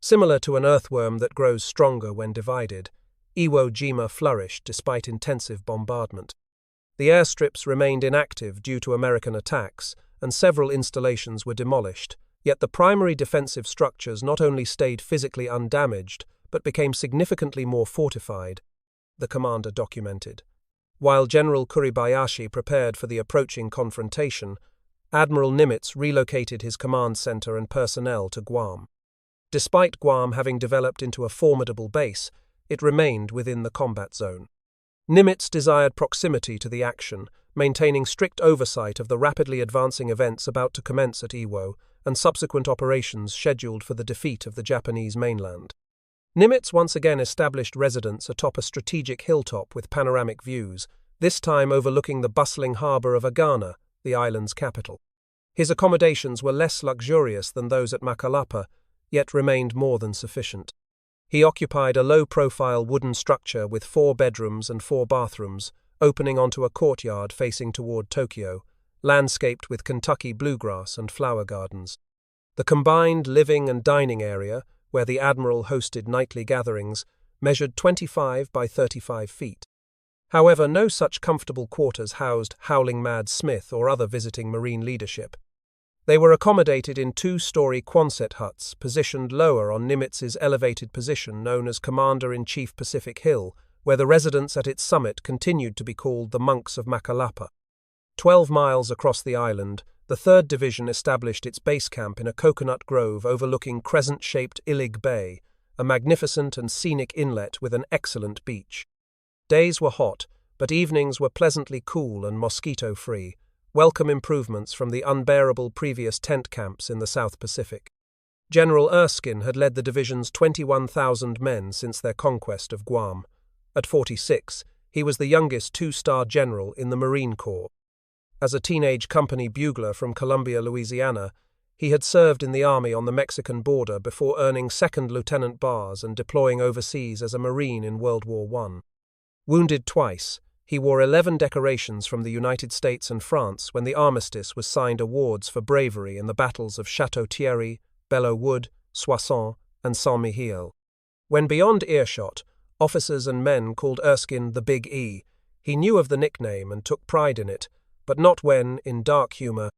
Similar to an earthworm that grows stronger when divided, Iwo Jima flourished despite intensive bombardment. The airstrips remained inactive due to American attacks, and several installations were demolished, yet the primary defensive structures not only stayed physically undamaged, but became significantly more fortified, the commander documented. While General Kuribayashi prepared for the approaching confrontation, Admiral Nimitz relocated his command center and personnel to Guam. Despite Guam having developed into a formidable base, it remained within the combat zone. Nimitz desired proximity to the action, maintaining strict oversight of the rapidly advancing events about to commence at Iwo and subsequent operations scheduled for the defeat of the Japanese mainland. Nimitz once again established residence atop a strategic hilltop with panoramic views, this time overlooking the bustling harbour of Agana, the island's capital. His accommodations were less luxurious than those at Makalapa, yet remained more than sufficient. He occupied a low-profile wooden structure with 4 bedrooms and 4 bathrooms, opening onto a courtyard facing toward Tokyo, landscaped with Kentucky bluegrass and flower gardens. The combined living and dining area, where the Admiral hosted nightly gatherings, measured 25 by 35 feet. However, no such comfortable quarters housed Howling Mad Smith or other visiting Marine leadership. They were accommodated in 2-story Quonset huts positioned lower on Nimitz's elevated position known as Commander-in-Chief Pacific Hill, where the residence at its summit continued to be called the Monks of Makalapa. 12 miles across the island, the 3rd Division established its base camp in a coconut grove overlooking crescent-shaped Ilig Bay, a magnificent and scenic inlet with an excellent beach. Days were hot, but evenings were pleasantly cool and mosquito-free, welcome improvements from the unbearable previous tent camps in the South Pacific. General Erskine had led the division's 21,000 men since their conquest of Guam. At 46, he was the youngest 2-star general in the Marine Corps. As a teenage company bugler from Columbia, Louisiana, he had served in the Army on the Mexican border before earning 2nd lieutenant bars and deploying overseas as a Marine in World War I. Wounded twice, he wore 11 decorations from the United States and France when the armistice was signed awards for bravery in the battles of Château-Thierry, Belleau Wood, Soissons, and Saint-Mihiel. When beyond earshot, officers and men called Erskine the Big E. He knew of the nickname and took pride in it, but not when, in dark humour,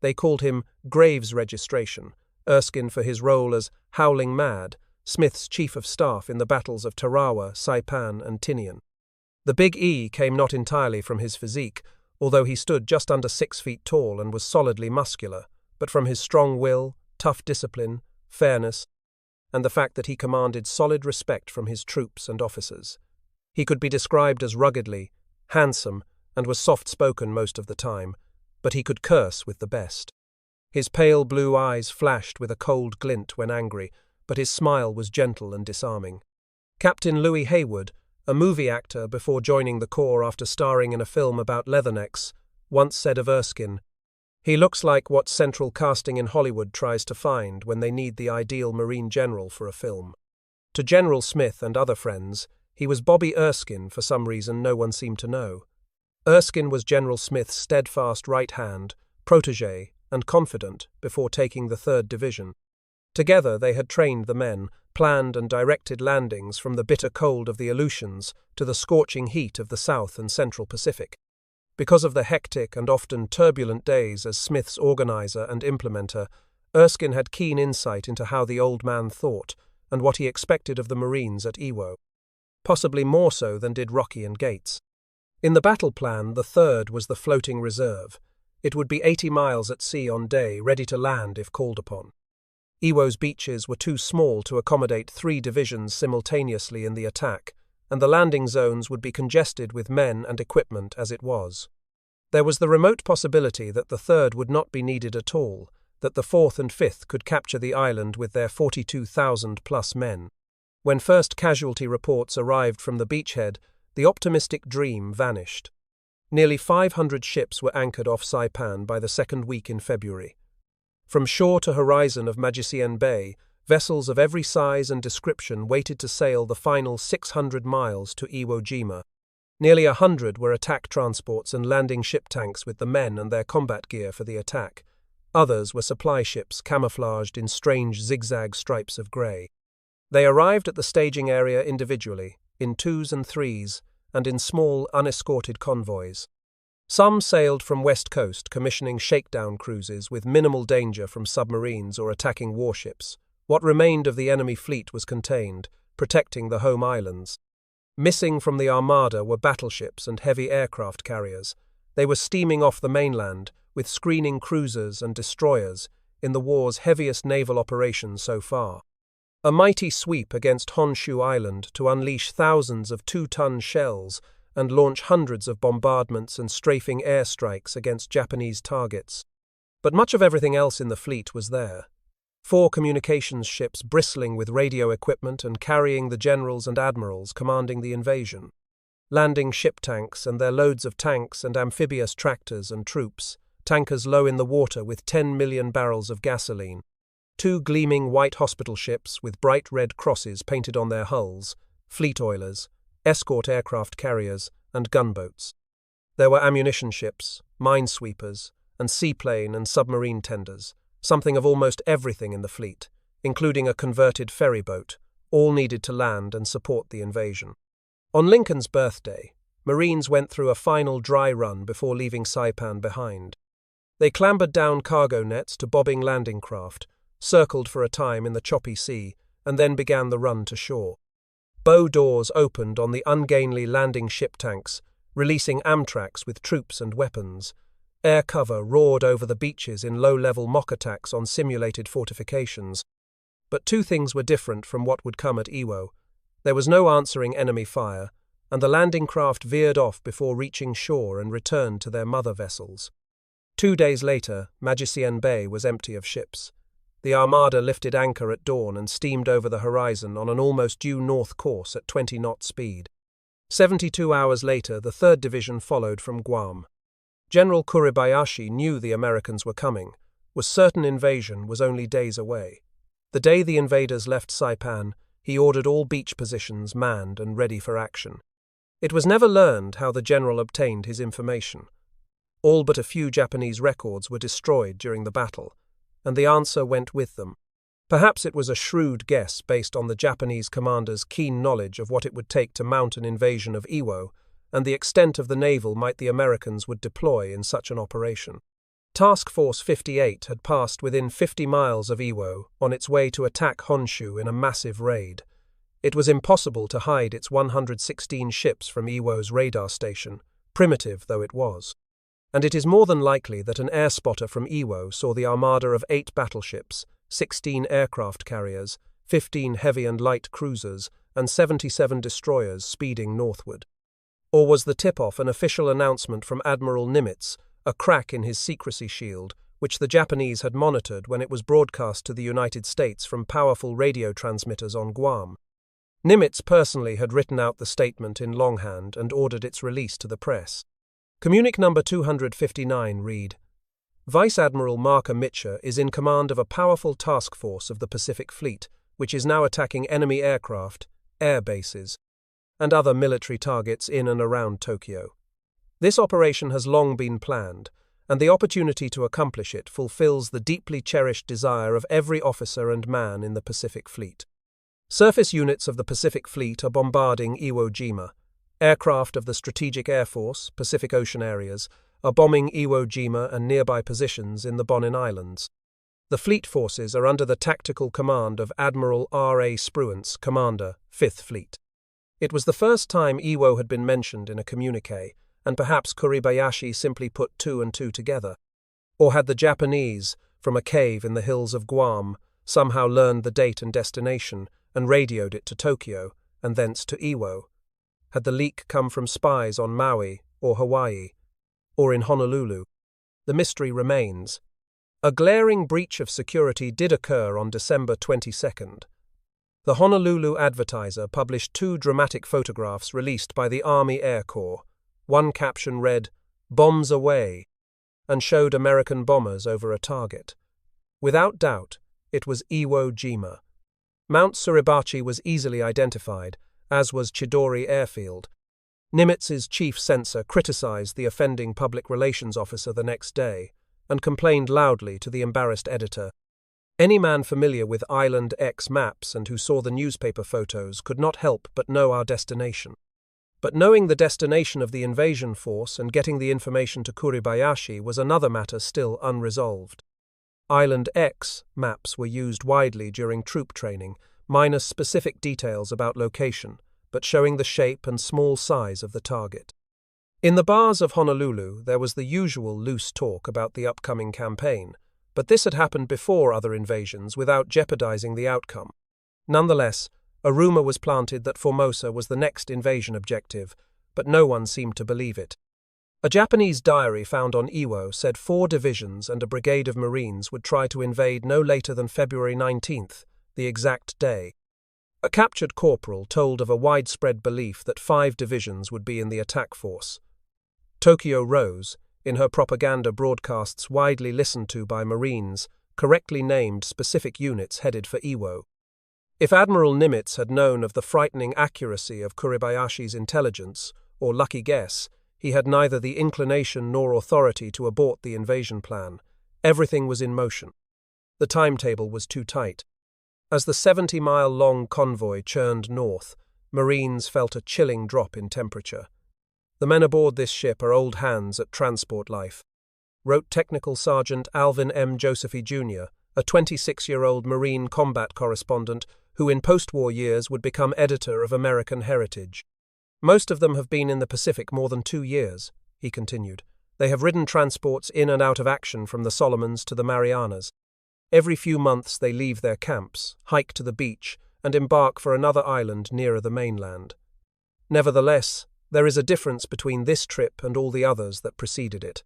they called him Graves Registration, Erskine for his role as Howling Mad, Smith's chief of staff in the battles of Tarawa, Saipan, and Tinian. The Big E came not entirely from his physique, although he stood just under 6 feet tall and was solidly muscular, but from his strong will, tough discipline, fairness, and the fact that he commanded solid respect from his troops and officers. He could be described as ruggedly, handsome, and was soft-spoken most of the time, but he could curse with the best. His pale blue eyes flashed with a cold glint when angry, but his smile was gentle and disarming. Captain Louis Hayward, a movie actor before joining the Corps after starring in a film about leathernecks, once said of Erskine, "He looks like what central casting in Hollywood tries to find when they need the ideal Marine general for a film." To General Smith and other friends, he was Bobby Erskine for some reason no one seemed to know. Erskine was General Smith's steadfast right hand, protégé, and confidant before taking the 3rd Division. Together they had trained the men, planned and directed landings from the bitter cold of the Aleutians to the scorching heat of the South and Central Pacific. Because of the hectic and often turbulent days as Smith's organizer and implementer, Erskine had keen insight into how the old man thought and what he expected of the Marines at Iwo. Possibly more so than did Rocky and Gates. In the battle plan, the 3rd was the floating reserve. It would be 80 miles at sea on day, ready to land if called upon. Iwo's beaches were too small to accommodate 3 divisions simultaneously in the attack, and the landing zones would be congested with men and equipment as it was. There was the remote possibility that the 3rd would not be needed at all, that the 4th and 5th could capture the island with their 42,000-plus men. When first casualty reports arrived from the beachhead, the optimistic dream vanished. Nearly 500 ships were anchored off Saipan by the 2nd week in February. From shore to horizon of Magician Bay, vessels of every size and description waited to sail the final 600 miles to Iwo Jima. Nearly 100 were attack transports and landing ship tanks with the men and their combat gear for the attack. Others were supply ships camouflaged in strange zigzag stripes of grey. They arrived at the staging area individually, in twos and threes, and in small, unescorted convoys. Some sailed from West Coast, commissioning shakedown cruises with minimal danger from submarines or attacking warships. What remained of the enemy fleet was contained, protecting the home islands. Missing from the armada were battleships and heavy aircraft carriers. They were steaming off the mainland, with screening cruisers and destroyers, in the war's heaviest naval operation so far. A mighty sweep against Honshu Island to unleash thousands of 2-ton shells and launch hundreds of bombardments and strafing airstrikes against Japanese targets. But much of everything else in the fleet was there. 4 communications ships bristling with radio equipment and carrying the generals and admirals commanding the invasion. Landing ship tanks and their loads of tanks and amphibious tractors and troops, tankers low in the water with 10 million barrels of gasoline. 2 gleaming white hospital ships with bright red crosses painted on their hulls, fleet oilers, escort aircraft carriers, and gunboats. There were ammunition ships, minesweepers, and seaplane and submarine tenders, something of almost everything in the fleet, including a converted ferry boat, all needed to land and support the invasion. On Lincoln's birthday, Marines went through a final dry run before leaving Saipan behind. They clambered down cargo nets to bobbing landing craft, circled for a time in the choppy sea, and then began the run to shore. Bow doors opened on the ungainly landing ship tanks, releasing Amtraks with troops and weapons. Air cover roared over the beaches in low-level mock attacks on simulated fortifications. But 2 things were different from what would come at Iwo. There was no answering enemy fire, and the landing craft veered off before reaching shore and returned to their mother vessels. 2 days later, Magician Bay was empty of ships. The armada lifted anchor at dawn and steamed over the horizon on an almost due north course at 20-knot speed. 72 hours later, the 3rd Division followed from Guam. General Kuribayashi knew the Americans were coming, was certain invasion was only days away. The day the invaders left Saipan, he ordered all beach positions manned and ready for action. It was never learned how the general obtained his information. All but a few Japanese records were destroyed during the battle, and the answer went with them. Perhaps it was a shrewd guess based on the Japanese commander's keen knowledge of what it would take to mount an invasion of Iwo, and the extent of the naval might the Americans would deploy in such an operation. Task Force 58 had passed within 50 miles of Iwo on its way to attack Honshu in a massive raid. It was impossible to hide its 116 ships from Iwo's radar station, primitive though it was. And it is more than likely that an air spotter from Iwo saw the armada of 8 battleships, 16 aircraft carriers, 15 heavy and light cruisers, and 77 destroyers speeding northward. Or was the tip-off an official announcement from Admiral Nimitz, a crack in his secrecy shield, which the Japanese had monitored when it was broadcast to the United States from powerful radio transmitters on Guam? Nimitz personally had written out the statement in longhand and ordered its release to the press. Communique number 259 read, Vice Admiral Marker Mitcher is in command of a powerful task force of the Pacific Fleet, which is now attacking enemy aircraft, air bases, and other military targets in and around Tokyo. This operation has long been planned, and the opportunity to accomplish it fulfills the deeply cherished desire of every officer and man in the Pacific Fleet. Surface units of the Pacific Fleet are bombarding Iwo Jima. Aircraft of the Strategic Air Force, Pacific Ocean areas, are bombing Iwo Jima and nearby positions in the Bonin Islands. The fleet forces are under the tactical command of Admiral R.A. Spruance, Commander, 5th Fleet. It was the first time Iwo had been mentioned in a communique, and perhaps Kuribayashi simply put 2 and 2 together. Or had the Japanese, from a cave in the hills of Guam, somehow learned the date and destination and radioed it to Tokyo, and thence to Iwo? Had the leak come from spies on Maui or Hawaii, or in Honolulu? The mystery remains. A glaring breach of security did occur on December 22nd. The Honolulu Advertiser published 2 dramatic photographs released by the Army Air Corps. One caption read, "Bombs away," and showed American bombers over a target. Without doubt, it was Iwo Jima. Mount Suribachi was easily identified, as was Chidori Airfield. Nimitz's chief censor criticized the offending public relations officer the next day and complained loudly to the embarrassed editor. Any man familiar with Island X maps and who saw the newspaper photos could not help but know our destination. But knowing the destination of the invasion force and getting the information to Suribachi was another matter still unresolved. Island X maps were used widely during troop training, minus specific details about location, but showing the shape and small size of the target. In the bars of Honolulu, there was the usual loose talk about the upcoming campaign, but this had happened before other invasions without jeopardizing the outcome. Nonetheless, a rumor was planted that Formosa was the next invasion objective, but no one seemed to believe it. A Japanese diary found on Iwo said 4 divisions and a brigade of Marines would try to invade no later than February 19th, the exact day. A captured corporal told of a widespread belief that 5 divisions would be in the attack force. Tokyo Rose, in her propaganda broadcasts widely listened to by Marines, correctly named specific units headed for Iwo. If Admiral Nimitz had known of the frightening accuracy of Suribachi's intelligence, or lucky guess, he had neither the inclination nor authority to abort the invasion plan. Everything was in motion. The timetable was too tight. As the 70-mile-long convoy churned north, Marines felt a chilling drop in temperature. The men aboard this ship are old hands at transport life, wrote Technical Sergeant Alvin M. Josephy Jr., a 26-year-old Marine combat correspondent who in post-war years would become editor of American Heritage. Most of them have been in the Pacific more than 2 years, he continued. They have ridden transports in and out of action from the Solomons to the Marianas. Every few months they leave their camps, hike to the beach, and embark for another island nearer the mainland. Nevertheless, there is a difference between this trip and all the others that preceded it.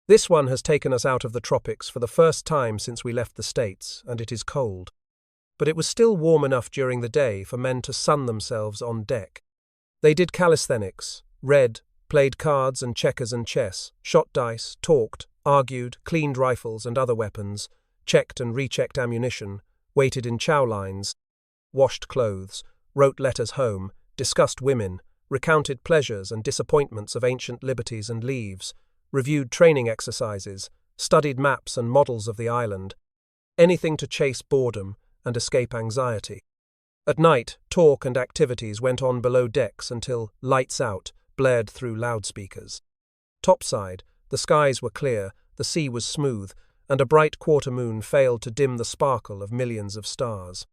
This one has taken us out of the tropics for the first time since we left the States, and it is cold. But it was still warm enough during the day for men to sun themselves on deck. They did calisthenics, read, played cards and checkers and chess, shot dice, talked, argued, cleaned rifles and other weapons, checked and rechecked ammunition, waited in chow lines, washed clothes, wrote letters home, discussed women, recounted pleasures and disappointments of ancient liberties and leaves, reviewed training exercises, studied maps and models of the island, anything to chase boredom and escape anxiety. At night, talk and activities went on below decks until "lights out" blared through loudspeakers. Topside, the skies were clear, the sea was smooth, and a bright quarter moon failed to dim the sparkle of millions of stars.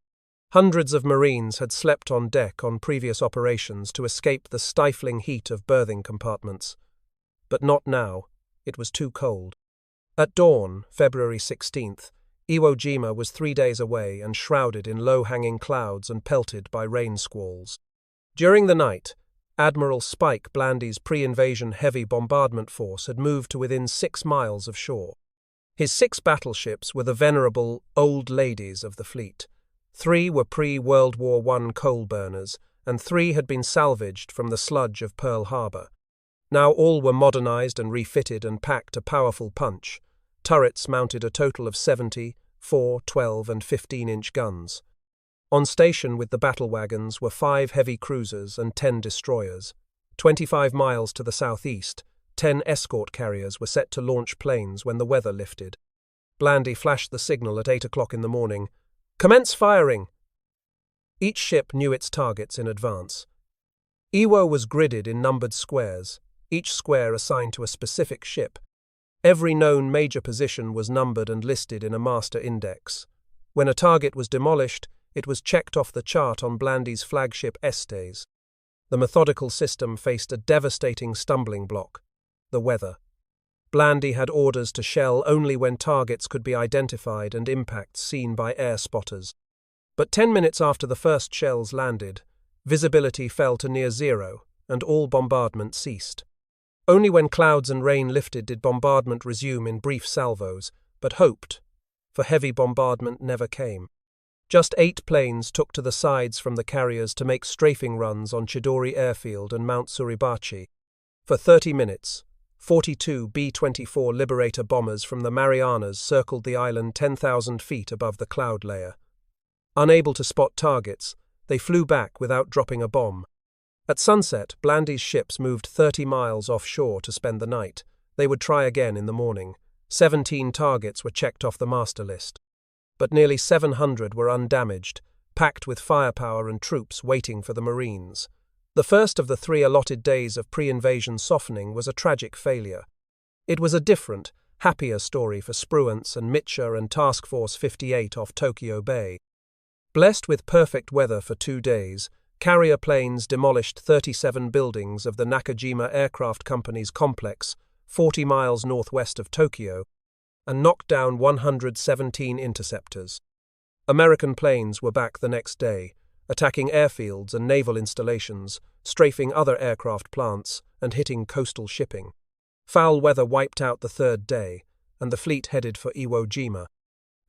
Hundreds of Marines had slept on deck on previous operations to escape the stifling heat of berthing compartments. But not now. It was too cold. At dawn, February 16th, Iwo Jima was 3 days away and shrouded in low-hanging clouds and pelted by rain squalls. During the night, Admiral Spike Blandy's pre-invasion heavy bombardment force had moved to within 6 miles of shore. His 6 battleships were the venerable old ladies of the fleet. 3 were pre-World War I coal burners, and 3 had been salvaged from the sludge of Pearl Harbor. Now all were modernized and refitted and packed a powerful punch. Turrets mounted a total of 70, 4, 12 and 15-inch guns. On station with the battle wagons were 5 heavy cruisers and 10 destroyers. 25 miles to the southeast, 10 escort carriers were set to launch planes when the weather lifted. Blandy flashed the signal at 8 o'clock in the morning. "Commence firing!" Each ship knew its targets in advance. Iwo was gridded in numbered squares, each square assigned to a specific ship. Every known major position was numbered and listed in a master index. When a target was demolished, it was checked off the chart on Blandy's flagship Estes. The methodical system faced a devastating stumbling block: the weather. Blandy had orders to shell only when targets could be identified and impacts seen by air spotters. But 10 minutes after the first shells landed, visibility fell to near zero, and all bombardment ceased. Only when clouds and rain lifted did bombardment resume in brief salvos, but hoped, for heavy bombardment never came. Just 8 planes took to the sides from the carriers to make strafing runs on Chidori Airfield and Mount Suribachi. For 30 minutes, 42 B-24 Liberator bombers from the Marianas circled the island 10,000 feet above the cloud layer. Unable to spot targets, they flew back without dropping a bomb. At sunset, Blandy's ships moved 30 miles offshore to spend the night. They would try again in the morning. 17 targets were checked off the master list. but nearly 700 were undamaged, packed with firepower and troops waiting for the Marines. The first of the 3 allotted days of pre-invasion softening was a tragic failure. It was a different, happier story for Spruance and Mitcher and Task Force 58 off Tokyo Bay. Blessed with perfect weather for 2 days, carrier planes demolished 37 buildings of the Nakajima Aircraft Company's complex, 40 miles northwest of Tokyo, and knocked down 117 interceptors. American planes were back the next day, attacking airfields and naval installations, strafing other aircraft plants, and hitting coastal shipping. Foul weather wiped out the 3rd day, and the fleet headed for Iwo Jima.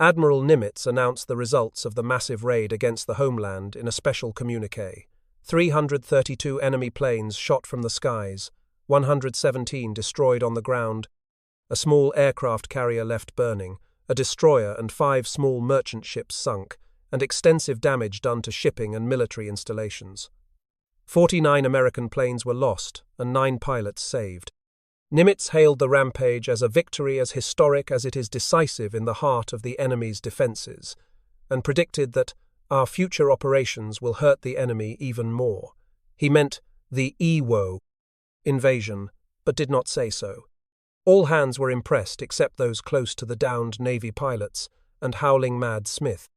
Admiral Nimitz announced the results of the massive raid against the homeland in a special communiqué. 332 enemy planes shot from the skies, 117 destroyed on the ground, a small aircraft carrier left burning, a destroyer and 5 small merchant ships sunk, and extensive damage done to shipping and military installations. 49 American planes were lost and 9 pilots saved. Nimitz hailed the rampage as a victory as historic as it is decisive in the heart of the enemy's defenses, and predicted that our future operations will hurt the enemy even more. He meant the Iwo invasion, but did not say so. All hands were impressed except those close to the downed Navy pilots and Howling Mad Smith.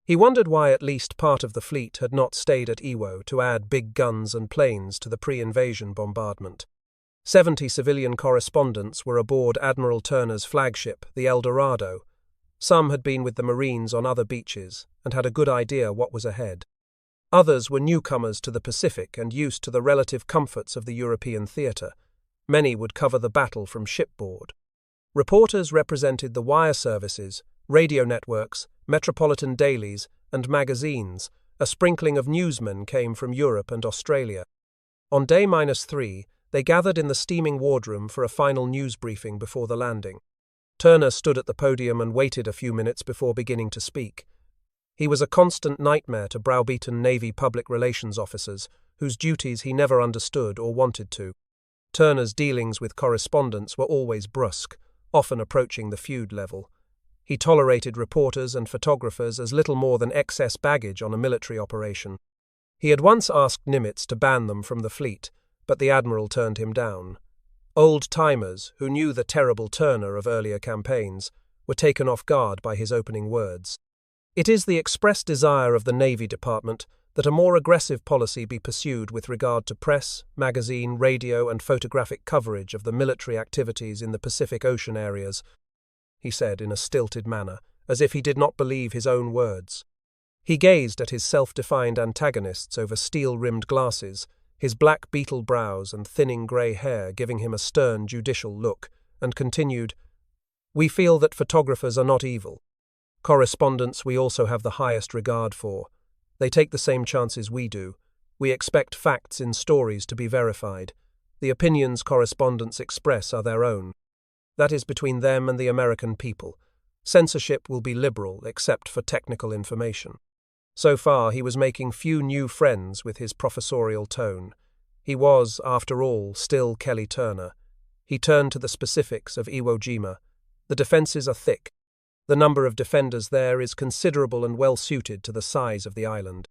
He wondered why at least part of the fleet had not stayed at Iwo to add big guns and planes to the pre-invasion bombardment. 70 civilian correspondents were aboard Admiral Turner's flagship, the El Dorado. Some had been with the Marines on other beaches and had a good idea what was ahead. Others were newcomers to the Pacific and used to the relative comforts of the European theatre. Many would cover the battle from shipboard. Reporters represented the wire services, radio networks, metropolitan dailies, and magazines. A sprinkling of newsmen came from Europe and Australia. On day -3, they gathered in the steaming wardroom for a final news briefing before the landing. Turner stood at the podium and waited a few minutes before beginning to speak. He was a constant nightmare to browbeaten Navy public relations officers, whose duties he never understood or wanted to. Turner's dealings with correspondents were always brusque, often approaching the feud level. He tolerated reporters and photographers as little more than excess baggage on a military operation. He had once asked Nimitz to ban them from the fleet, but the Admiral turned him down. Old-timers, who knew the terrible Turner of earlier campaigns, were taken off guard by his opening words. It is the express desire of the Navy Department that a more aggressive policy be pursued with regard to press, magazine, radio, and photographic coverage of the military activities in the Pacific Ocean areas, he said in a stilted manner, as if he did not believe his own words. He gazed at his self-defined antagonists over steel-rimmed glasses, his black beetle brows and thinning grey hair giving him a stern judicial look, and continued, "We feel that photographers are not evil. Correspondents we also have the highest regard for. They take the same chances we do. We expect facts in stories to be verified. The opinions correspondents express are their own. That is between them and the American people. Censorship will be liberal except for technical information." So far, he was making few new friends with his professorial tone. He was, after all, still Kelly Turner. He turned to the specifics of Iwo Jima. The defences are thick. The number of defenders there is considerable and well suited to the size of the island.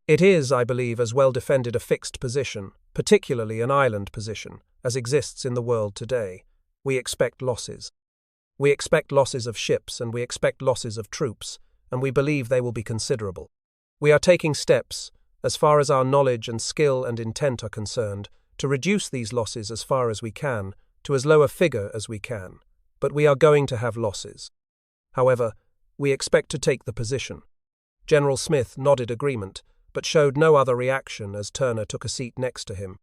It is, I believe, as well defended a fixed position, particularly an island position, as exists in the world today. We expect losses. We expect losses of ships and we expect losses of troops, and we believe they will be considerable. We are taking steps, as far as our knowledge and skill and intent are concerned, to reduce these losses as far as we can, to as low a figure as we can, but we are going to have losses. However, we expect to take the position. General Smith nodded agreement, but showed no other reaction as Turner took a seat next to him.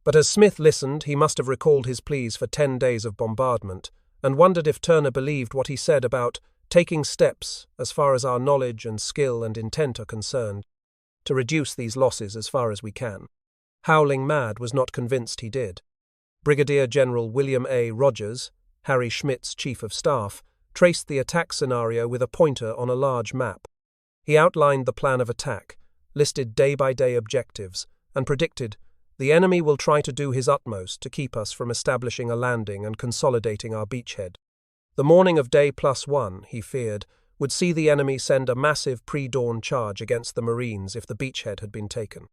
But as Smith listened, he must have recalled his pleas for 10 days of bombardment, and wondered if Turner believed what he said about taking steps, as far as our knowledge and skill and intent are concerned, to reduce these losses as far as we can. Howling Mad was not convinced he did. Brigadier General William A. Rogers, Harry Schmidt's Chief of Staff, traced the attack scenario with a pointer on a large map. He outlined the plan of attack, listed day-by-day objectives, and predicted, "The enemy will try to do his utmost to keep us from establishing a landing and consolidating our beachhead. The morning of day +1, he feared, would see the enemy send a massive pre-dawn charge against the Marines if the beachhead had been taken.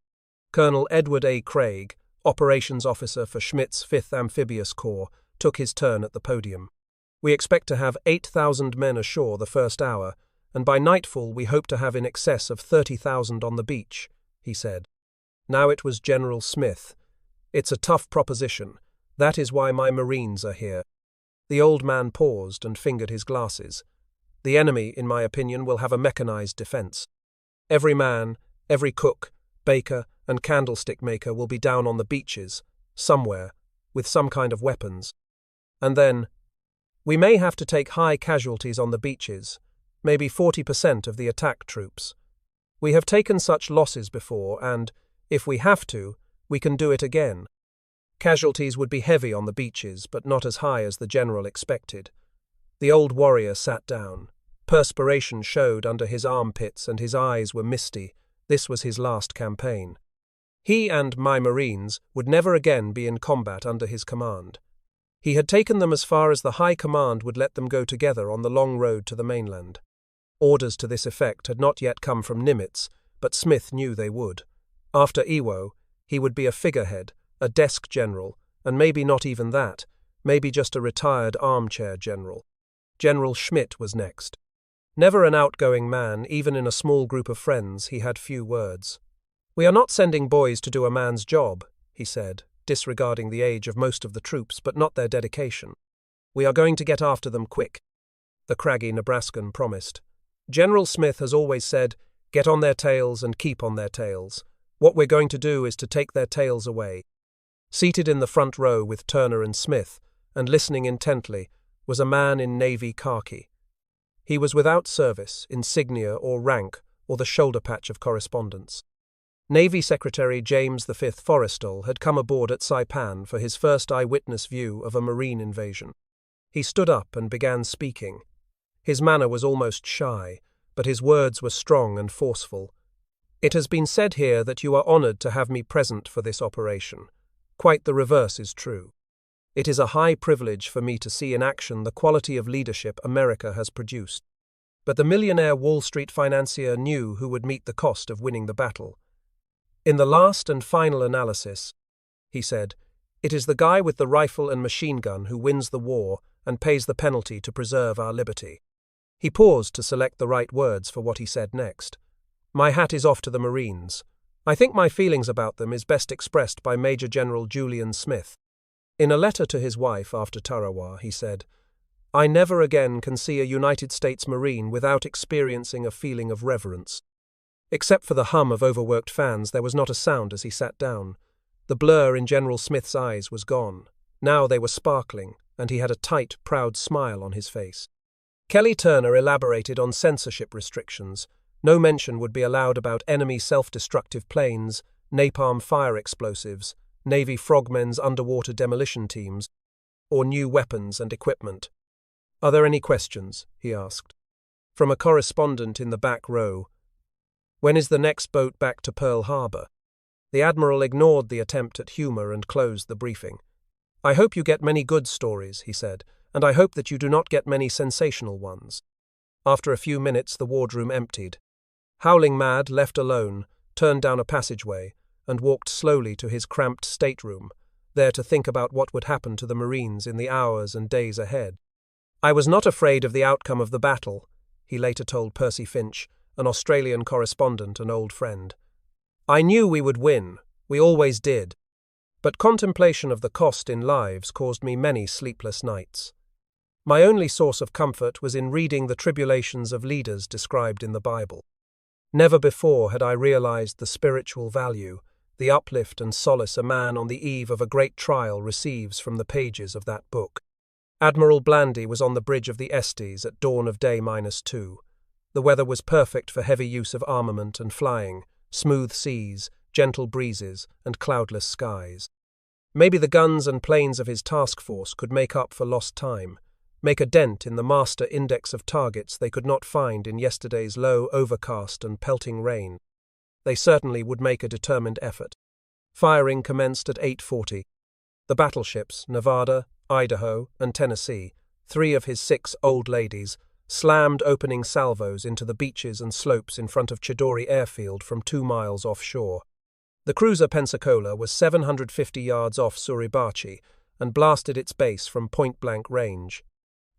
Colonel Edward A. Craig, operations officer for Schmidt's 5th Amphibious Corps, took his turn at the podium. "We expect to have 8,000 men ashore the first hour, and by nightfall we hope to have in excess of 30,000 on the beach," he said. Now it was General Smith. "It's a tough proposition. That is why my Marines are here." The old man paused and fingered his glasses. "The enemy, in my opinion, will have a mechanized defense. Every man, every cook, baker, and candlestick maker will be down on the beaches, somewhere, with some kind of weapons. And then, we may have to take high casualties on the beaches, maybe 40% of the attack troops. We have taken such losses before, and, if we have to, we can do it again. Casualties would be heavy on the beaches, but not as high as the general expected." The old warrior sat down. Perspiration showed under his armpits and his eyes were misty. This was his last campaign. He and my Marines would never again be in combat under his command. He had taken them as far as the High Command would let them go together on the long road to the mainland. Orders to this effect had not yet come from Nimitz, but Smith knew they would. After Iwo, he would be a figurehead, a desk general, and maybe not even that, maybe just a retired armchair general. General Schmidt was next. Never an outgoing man, even in a small group of friends, he had few words. "We are not sending boys to do a man's job," he said, disregarding the age of most of the troops, but not their dedication. "We are going to get after them quick," the craggy Nebraskan promised. "General Smith has always said, 'Get on their tails and keep on their tails.' What we're going to do is to take their tails away." Seated in the front row with Turner and Smith, and listening intently, was a man in navy khaki. He was without service, insignia, or rank, or the shoulder patch of correspondence. Navy Secretary James V. Forrestal had come aboard at Saipan for his first eyewitness view of a Marine invasion. He stood up and began speaking. His manner was almost shy, but his words were strong and forceful. "It has been said here that you are honored to have me present for this operation. Quite the reverse is true. It is a high privilege for me to see in action the quality of leadership America has produced. But the millionaire Wall Street financier knew who would meet the cost of winning the battle. In the last and final analysis," he said, "it is the guy with the rifle and machine gun who wins the war and pays the penalty to preserve our liberty." He paused to select the right words for what he said next. "My hat is off to the Marines. I think my feelings about them is best expressed by Major General Julian Smith. In a letter to his wife after Tarawa, he said, 'I never again can see a United States Marine without experiencing a feeling of reverence.'" Except for the hum of overworked fans, there was not a sound as he sat down. The blur in General Smith's eyes was gone. Now they were sparkling, and he had a tight, proud smile on his face. Kelly Turner elaborated on censorship restrictions. No mention would be allowed about enemy self-destructive planes, napalm fire explosives, Navy frogmen's underwater demolition teams, or new weapons and equipment. "Are there any questions?" he asked. From a correspondent in the back row, "When is the next boat back to Pearl Harbor?" The Admiral ignored the attempt at humor and closed the briefing. "I hope you get many good stories," he said, "and I hope that you do not get many sensational ones." After a few minutes, the wardroom emptied. Howling Mad, left alone, turned down a passageway and walked slowly to his cramped stateroom, there to think about what would happen to the Marines in the hours and days ahead. "I was not afraid of the outcome of the battle," he later told Percy Finch, an Australian correspondent and old friend. "I knew we would win, we always did. But contemplation of the cost in lives caused me many sleepless nights. My only source of comfort was in reading the tribulations of leaders described in the Bible. Never before had I realized the spiritual value, the uplift and solace a man on the eve of a great trial receives from the pages of that book." Admiral Blandy was on the bridge of the Estes at dawn of day -2. The weather was perfect for heavy use of armament and flying, smooth seas, gentle breezes, and cloudless skies. Maybe the guns and planes of his task force could make up for lost time, make a dent in the master index of targets they could not find in yesterday's low, overcast and pelting rain. They certainly would make a determined effort. Firing commenced at 8:40. The battleships, Nevada, Idaho, and Tennessee, 3 of his 6 old ladies, slammed opening salvos into the beaches and slopes in front of Chidori Airfield from 2 miles offshore. The cruiser Pensacola was 750 yards off Suribachi and blasted its base from point-blank range.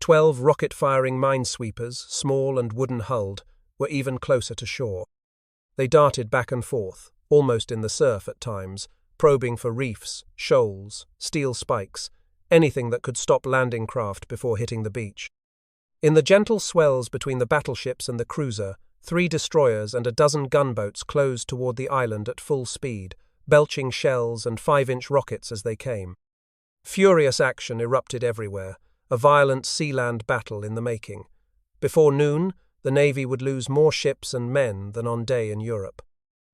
12 rocket-firing minesweepers, small and wooden-hulled, were even closer to shore. They darted back and forth, almost in the surf at times, probing for reefs, shoals, steel spikes, anything that could stop landing craft before hitting the beach. In the gentle swells between the battleships and the cruiser, 3 destroyers and a dozen gunboats closed toward the island at full speed, belching shells and 5-inch rockets as they came. Furious action erupted everywhere, a violent sea-land battle in the making. Before noon, the Navy would lose more ships and men than on day in Europe.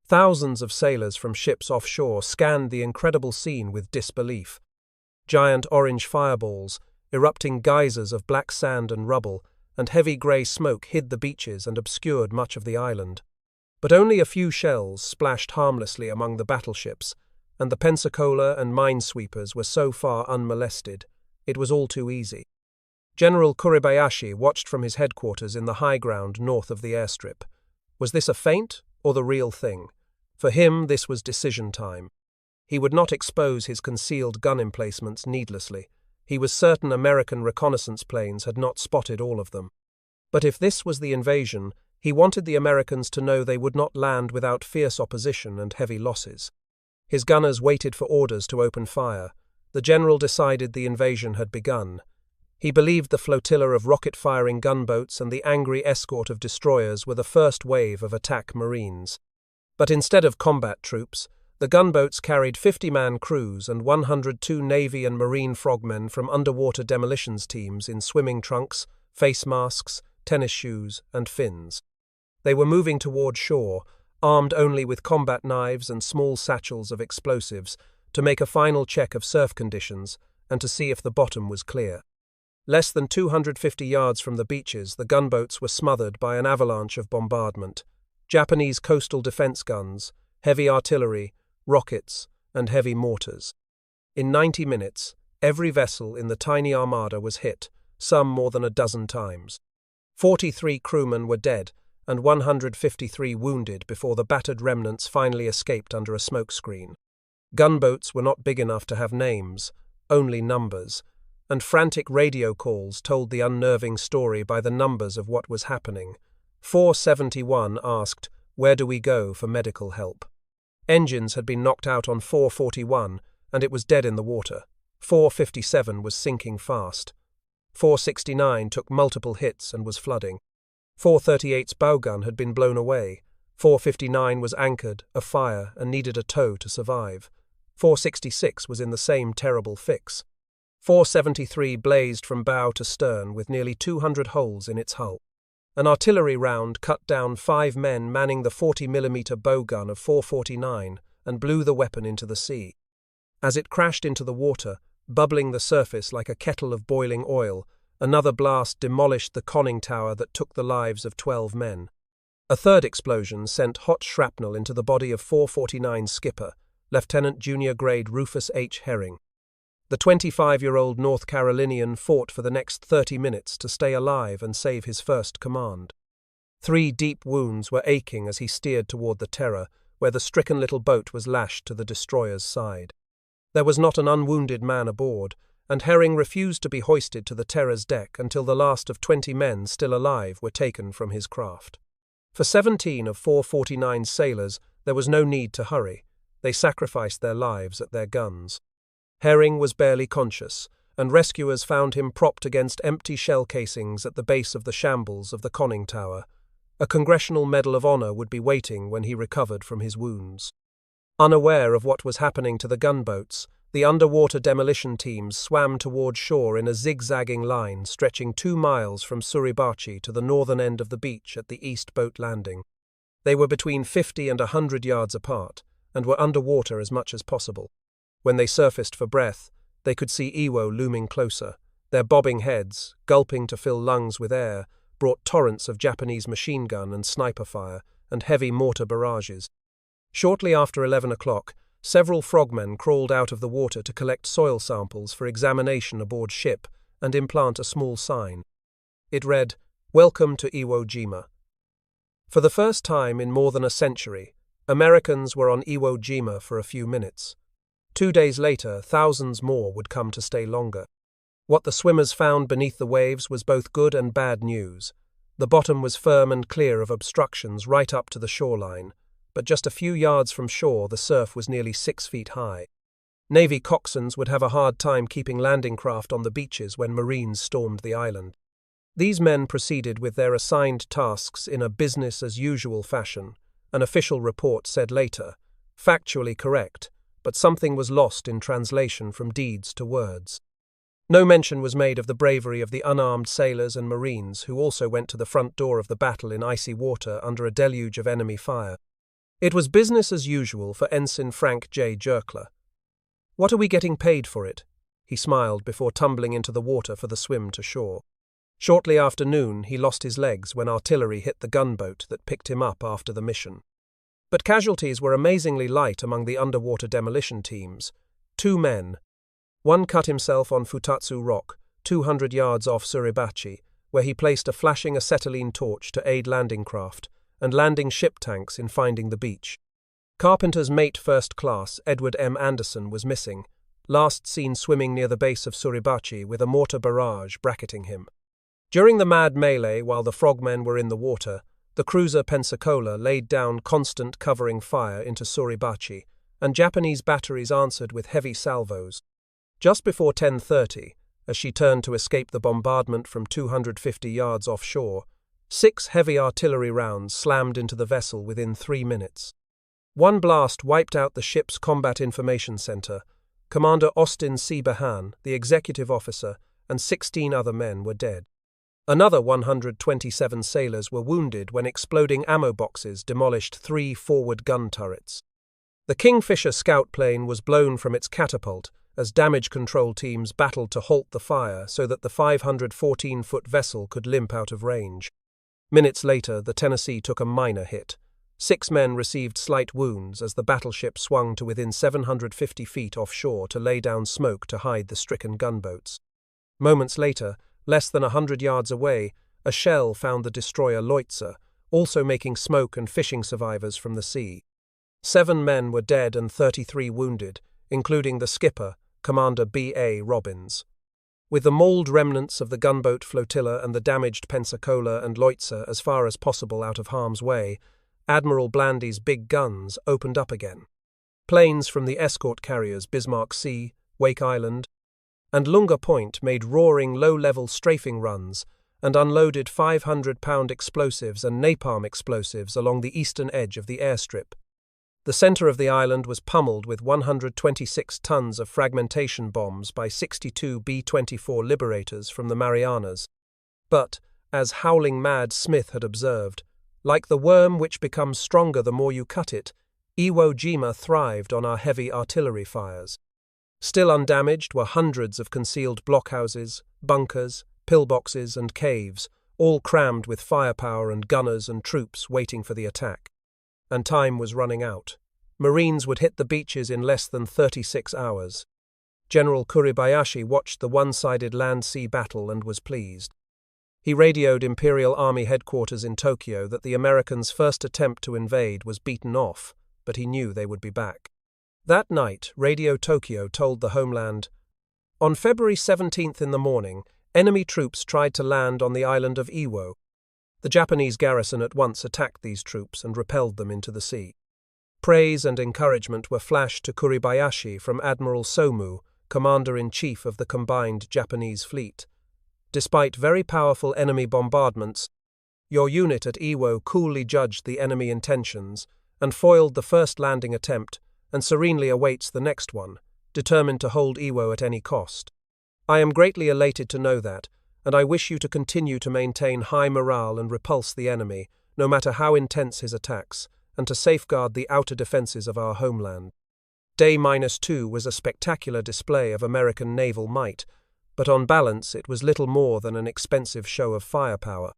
Thousands of sailors from ships offshore scanned the incredible scene with disbelief. Giant orange fireballs, erupting geysers of black sand and rubble, and heavy grey smoke hid the beaches and obscured much of the island. But only a few shells splashed harmlessly among the battleships, and the Pensacola and minesweepers were so far unmolested. It was all too easy. General Kuribayashi watched from his headquarters in the high ground north of the airstrip. Was this a feint or the real thing? For him, this was decision time. He would not expose his concealed gun emplacements needlessly. He was certain American reconnaissance planes had not spotted all of them. But if this was the invasion, he wanted the Americans to know they would not land without fierce opposition and heavy losses. His gunners waited for orders to open fire. The general decided the invasion had begun. He believed the flotilla of rocket-firing gunboats and the angry escort of destroyers were the first wave of attack Marines. But instead of combat troops, the gunboats carried 50-man crews and 102 Navy and Marine frogmen from underwater demolitions teams in swimming trunks, face masks, tennis shoes, and fins. They were moving toward shore, armed only with combat knives and small satchels of explosives, to make a final check of surf conditions and to see if the bottom was clear. Less than 250 yards from the beaches, the gunboats were smothered by an avalanche of bombardment. Japanese coastal defense guns, heavy artillery, rockets, and heavy mortars. In 90 minutes, every vessel in the tiny armada was hit, some more than a dozen times. 43 crewmen were dead and 153 wounded before the battered remnants finally escaped under a smokescreen. Gunboats were not big enough to have names, only numbers, and frantic radio calls told the unnerving story by the numbers of what was happening. 471 asked, "Where do we go for medical help?" Engines had been knocked out on 441, and it was dead in the water. 457 was sinking fast. 469 took multiple hits and was flooding. 438's bow gun had been blown away. 459 was anchored, afire, and needed a tow to survive. 466 was in the same terrible fix. 473 blazed from bow to stern with nearly 200 holes in its hull. An artillery round cut down 5 men manning the 40mm bow gun of 449 and blew the weapon into the sea. As it crashed into the water, bubbling the surface like a kettle of boiling oil, another blast demolished the conning tower that took the lives of 12 men. A third explosion sent hot shrapnel into the body of 449's skipper, Lieutenant Junior Grade Rufus H. Herring. The 25-year-old North Carolinian fought for the next 30 minutes to stay alive and save his first command. 3 deep wounds were aching as he steered toward the Terror, where the stricken little boat was lashed to the destroyer's side. There was not an unwounded man aboard, and Herring refused to be hoisted to the Terror's deck until the last of 20 men still alive were taken from his craft. For 17 of 449's sailors, there was no need to hurry. They sacrificed their lives at their guns. Herring was barely conscious, and rescuers found him propped against empty shell casings at the base of the shambles of the conning tower. A Congressional Medal of Honor would be waiting when he recovered from his wounds. Unaware of what was happening to the gunboats, the underwater demolition teams swam toward shore in a zigzagging line stretching 2 miles from Suribachi to the northern end of the beach at the east boat landing. They were between 50 and 100 yards apart, and were underwater as much as possible. When they surfaced for breath, they could see Iwo looming closer. Their bobbing heads, gulping to fill lungs with air, brought torrents of Japanese machine gun and sniper fire and heavy mortar barrages. Shortly after 11 o'clock, several frogmen crawled out of the water to collect soil samples for examination aboard ship and implant a small sign. It read, Welcome to Iwo Jima. For the first time in more than a century, Americans were on Iwo Jima for a few minutes. 2 days later, thousands more would come to stay longer. What the swimmers found beneath the waves was both good and bad news. The bottom was firm and clear of obstructions right up to the shoreline, but just a few yards from shore the surf was nearly 6 feet high. Navy coxswains would have a hard time keeping landing craft on the beaches when Marines stormed the island. These men proceeded with their assigned tasks in a business-as-usual fashion, an official report said later, factually correct, but something was lost in translation from deeds to words. No mention was made of the bravery of the unarmed sailors and Marines who also went to the front door of the battle in icy water under a deluge of enemy fire. It was business as usual for Ensign Frank J. Jerkler. "What are we getting paid for it?" He smiled before tumbling into the water for the swim to shore. Shortly after noon, he lost his legs when artillery hit the gunboat that picked him up after the mission. But casualties were amazingly light among the underwater demolition teams. 2 men. One cut himself on Futatsu Rock, 200 yards off Suribachi, where he placed a flashing acetylene torch to aid landing craft and landing ship tanks in finding the beach. Carpenter's mate first class, Edward M. Anderson, was missing, last seen swimming near the base of Suribachi with a mortar barrage bracketing him. During the mad melee while the frogmen were in the water, the cruiser Pensacola laid down constant covering fire into Suribachi, and Japanese batteries answered with heavy salvos. Just before 10:30, as she turned to escape the bombardment from 250 yards offshore, 6 heavy artillery rounds slammed into the vessel within 3 minutes. One blast wiped out the ship's combat information center. Commander Austin C. Behan, the executive officer, and 16 other men were dead. Another 127 sailors were wounded when exploding ammo boxes demolished 3 forward gun turrets. The Kingfisher scout plane was blown from its catapult as damage control teams battled to halt the fire so that the 514-foot vessel could limp out of range. Minutes later, the Tennessee took a minor hit. 6 men received slight wounds as the battleship swung to within 750 feet offshore to lay down smoke to hide the stricken gunboats. Moments later, less than 100 yards away, a shell found the destroyer Leutze, also making smoke and fishing survivors from the sea. 7 men were dead and 33 wounded, including the skipper, Commander B.A. Robbins. With the mauled remnants of the gunboat flotilla and the damaged Pensacola and Leutze as far as possible out of harm's way, Admiral Blandy's big guns opened up again. Planes from the escort carriers Bismarck Sea, Wake Island, and Lunga Point made roaring low-level strafing runs and unloaded 500-pound explosives and napalm explosives along the eastern edge of the airstrip. The center of the island was pummeled with 126 tons of fragmentation bombs by 62 B-24 Liberators from the Marianas. But, as Howling Mad Smith had observed, like the worm which becomes stronger the more you cut it, Iwo Jima thrived on our heavy artillery fires. Still undamaged were hundreds of concealed blockhouses, bunkers, pillboxes, and caves, all crammed with firepower and gunners and troops waiting for the attack. And time was running out. Marines would hit the beaches in less than 36 hours. General Kuribayashi watched the one-sided land-sea battle and was pleased. He radioed Imperial Army headquarters in Tokyo that the Americans' first attempt to invade was beaten off, but he knew they would be back. That night, Radio Tokyo told the homeland, "On February 17th in the morning, enemy troops tried to land on the island of Iwo. The Japanese garrison at once attacked these troops and repelled them into the sea." Praise and encouragement were flashed to Kuribayashi from Admiral Somu, Commander-in-Chief of the combined Japanese fleet. "Despite very powerful enemy bombardments, your unit at Iwo coolly judged the enemy intentions and foiled the first landing attempt and serenely awaits the next one, determined to hold Iwo at any cost. I am greatly elated to know that, and I wish you to continue to maintain high morale and repulse the enemy, no matter how intense his attacks, and to safeguard the outer defenses of our homeland." Day -2 was a spectacular display of American naval might, but on balance it was little more than an expensive show of firepower.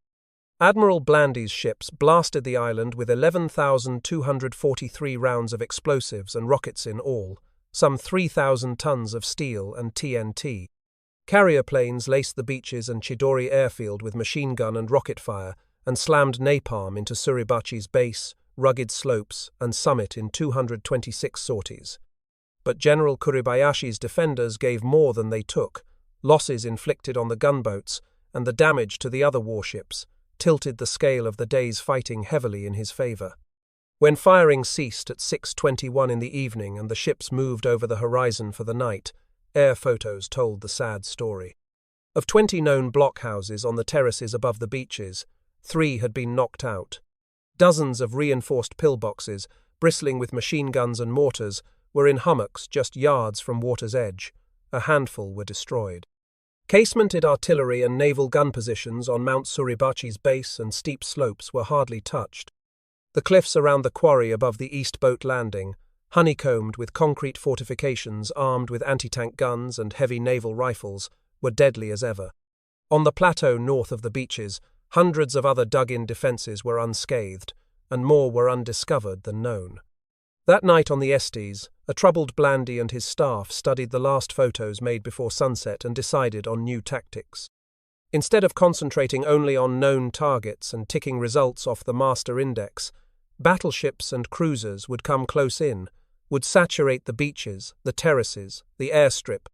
Admiral Blandy's ships blasted the island with 11,243 rounds of explosives and rockets in all, some 3,000 tons of steel and TNT. Carrier planes laced the beaches and Chidori airfield with machine gun and rocket fire and slammed napalm into Suribachi's base, rugged slopes, and summit in 226 sorties. But General Kuribayashi's defenders gave more than they took. Losses inflicted on the gunboats and the damage to the other warships tilted the scale of the day's fighting heavily in his favor. When firing ceased at 6:21 in the evening and the ships moved over the horizon for the night, air photos told the sad story. Of 20 known blockhouses on the terraces above the beaches, 3 had been knocked out. Dozens of reinforced pillboxes, bristling with machine guns and mortars, were in hummocks just yards from water's edge. A handful were destroyed. Casemated artillery and naval gun positions on Mount Suribachi's base and steep slopes were hardly touched. The cliffs around the quarry above the East Boat Landing, honeycombed with concrete fortifications armed with anti-tank guns and heavy naval rifles, were deadly as ever. On the plateau north of the beaches, hundreds of other dug-in defences were unscathed, and more were undiscovered than known. That night on the Estes, a troubled Blandy and his staff studied the last photos made before sunset and decided on new tactics. Instead of concentrating only on known targets and ticking results off the master index, battleships and cruisers would come close in, would saturate the beaches, the terraces, the airstrip,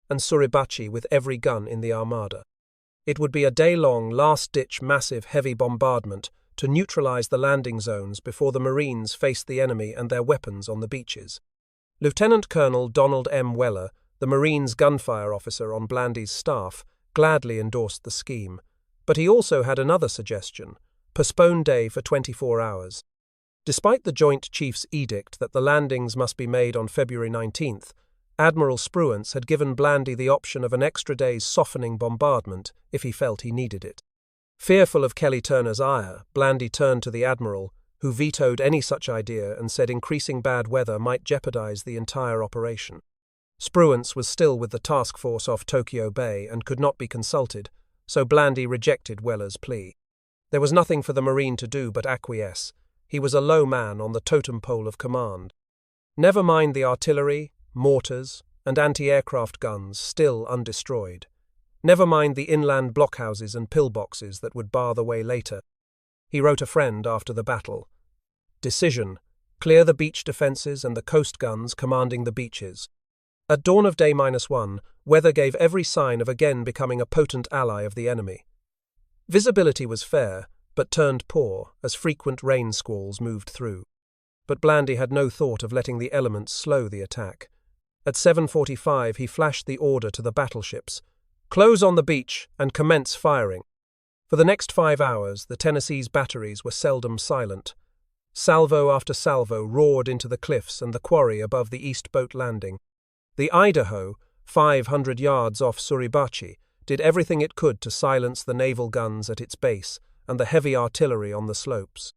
and Suribachi with every gun in the armada. It would be a day-long, last-ditch massive heavy bombardment to neutralize the landing zones before the Marines faced the enemy and their weapons on the beaches. Lieutenant Colonel Donald M. Weller, the Marines' gunfire officer on Blandy's staff, gladly endorsed the scheme, but he also had another suggestion: postpone day for 24 hours. Despite the Joint Chiefs' edict that the landings must be made on February 19th, Admiral Spruance had given Blandy the option of an extra day's softening bombardment if he felt he needed it. Fearful of Kelly Turner's ire, Blandy turned to the Admiral, who vetoed any such idea and said increasing bad weather might jeopardize the entire operation. Spruance was still with the task force off Tokyo Bay and could not be consulted, so Blandy rejected Weller's plea. There was nothing for the Marine to do but acquiesce. He was a low man on the totem pole of command. Never mind the artillery, mortars, and anti-aircraft guns still undestroyed. Never mind the inland blockhouses and pillboxes that would bar the way later. He wrote a friend after the battle. Decision: clear the beach defences and the coast guns commanding the beaches. At dawn of day -1, weather gave every sign of again becoming a potent ally of the enemy. Visibility was fair, but turned poor as frequent rain squalls moved through. But Blandy had no thought of letting the elements slow the attack. At 7:45 he flashed the order to the battleships: close on the beach and commence firing. For the next 5 hours, the Tennessee's batteries were seldom silent. Salvo after salvo roared into the cliffs and the quarry above the East Boat Landing. The Idaho, 500 yards off Suribachi, did everything it could to silence the naval guns at its base and the heavy artillery on the slopes.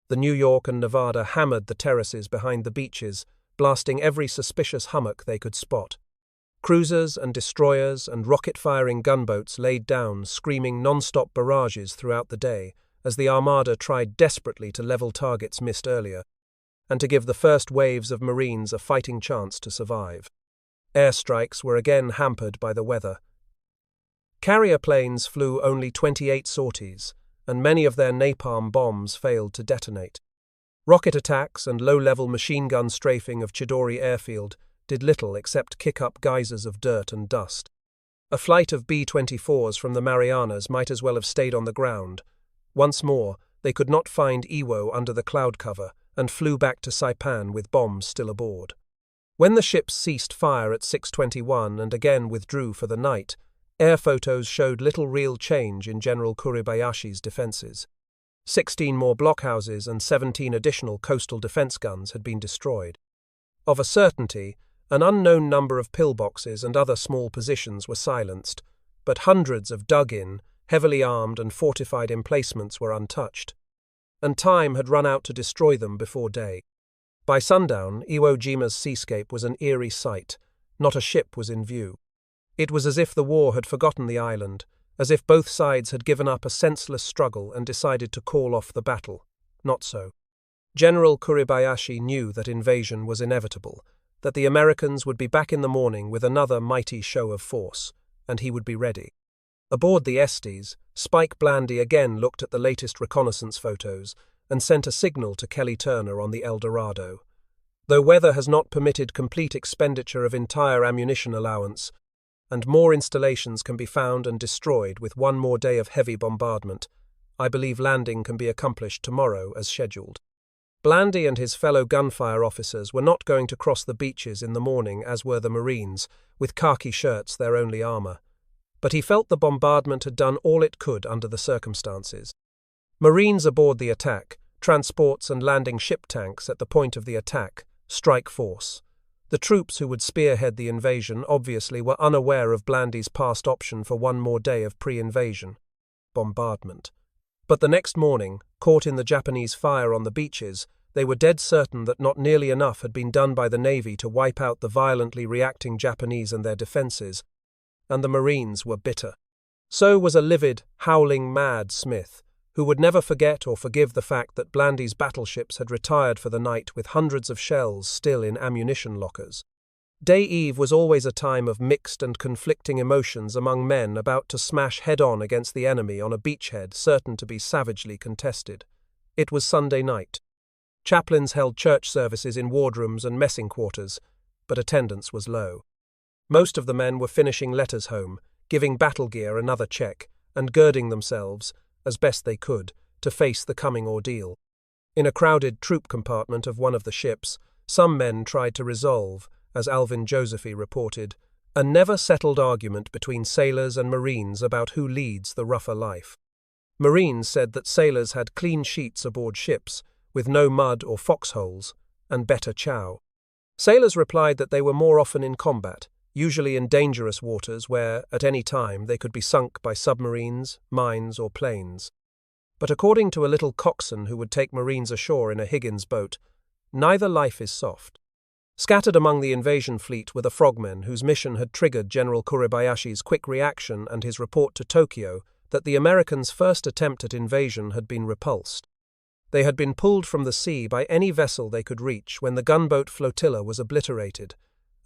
The New York and Nevada hammered the terraces behind the beaches, blasting every suspicious hummock they could spot. Cruisers and destroyers and rocket-firing gunboats laid down, screaming non-stop barrages throughout the day as the Armada tried desperately to level targets missed earlier, and to give the first waves of Marines a fighting chance to survive. Airstrikes were again hampered by the weather. Carrier planes flew only 28 sorties, and many of their napalm bombs failed to detonate. Rocket attacks and low-level machine gun strafing of Chidori airfield did little except kick up geysers of dirt and dust. A flight of B-24s from the Marianas might as well have stayed on the ground. Once more, they could not find Iwo under the cloud cover and flew back to Saipan with bombs still aboard. When the ships ceased fire at 6:21 and again withdrew for the night, air photos showed little real change in General Kuribayashi's defences. 16 more blockhouses and 17 additional coastal defence guns had been destroyed. Of a certainty, an unknown number of pillboxes and other small positions were silenced, but hundreds of dug-in, heavily armed and fortified emplacements were untouched, and time had run out to destroy them before day. By sundown, Iwo Jima's seascape was an eerie sight. Not a ship was in view. It was as if the war had forgotten the island, as if both sides had given up a senseless struggle and decided to call off the battle. Not so. General Kuribayashi knew that invasion was inevitable, that the Americans would be back in the morning with another mighty show of force, and he would be ready. Aboard the Estes, Spike Blandy again looked at the latest reconnaissance photos and sent a signal to Kelly Turner on the El Dorado. Though weather has not permitted complete expenditure of entire ammunition allowance, and more installations can be found and destroyed with one more day of heavy bombardment, I believe landing can be accomplished tomorrow as scheduled. Blandy and his fellow gunfire officers were not going to cross the beaches in the morning as were the Marines, with khaki shirts their only armour. But he felt the bombardment had done all it could under the circumstances. Marines aboard the attack, transports and landing ship tanks at the point of the attack, strike force. The troops who would spearhead the invasion obviously were unaware of Blandy's past option for one more day of pre-invasion bombardment. But the next morning, caught in the Japanese fire on the beaches, they were dead certain that not nearly enough had been done by the Navy to wipe out the violently reacting Japanese and their defences, and the Marines were bitter. So was a livid, howling mad Smith, who would never forget or forgive the fact that Blandy's battleships had retired for the night with hundreds of shells still in ammunition lockers. Day Eve was always a time of mixed and conflicting emotions among men about to smash head-on against the enemy on a beachhead certain to be savagely contested. It was Sunday night. Chaplains held church services in wardrooms and messing quarters, but attendance was low. Most of the men were finishing letters home, giving battle gear another check, and girding themselves, as best they could, to face the coming ordeal. In a crowded troop compartment of one of the ships, some men tried to resolve, as Alvin Josephy reported, a never-settled argument between sailors and Marines about who leads the rougher life. Marines said that sailors had clean sheets aboard ships, with no mud or foxholes, and better chow. Sailors replied that they were more often in combat, usually in dangerous waters where, at any time, they could be sunk by submarines, mines, or planes. But according to a little coxswain who would take Marines ashore in a Higgins boat, neither life is soft. Scattered among the invasion fleet were the frogmen whose mission had triggered General Kuribayashi's quick reaction and his report to Tokyo that the Americans' first attempt at invasion had been repulsed. They had been pulled from the sea by any vessel they could reach when the gunboat flotilla was obliterated,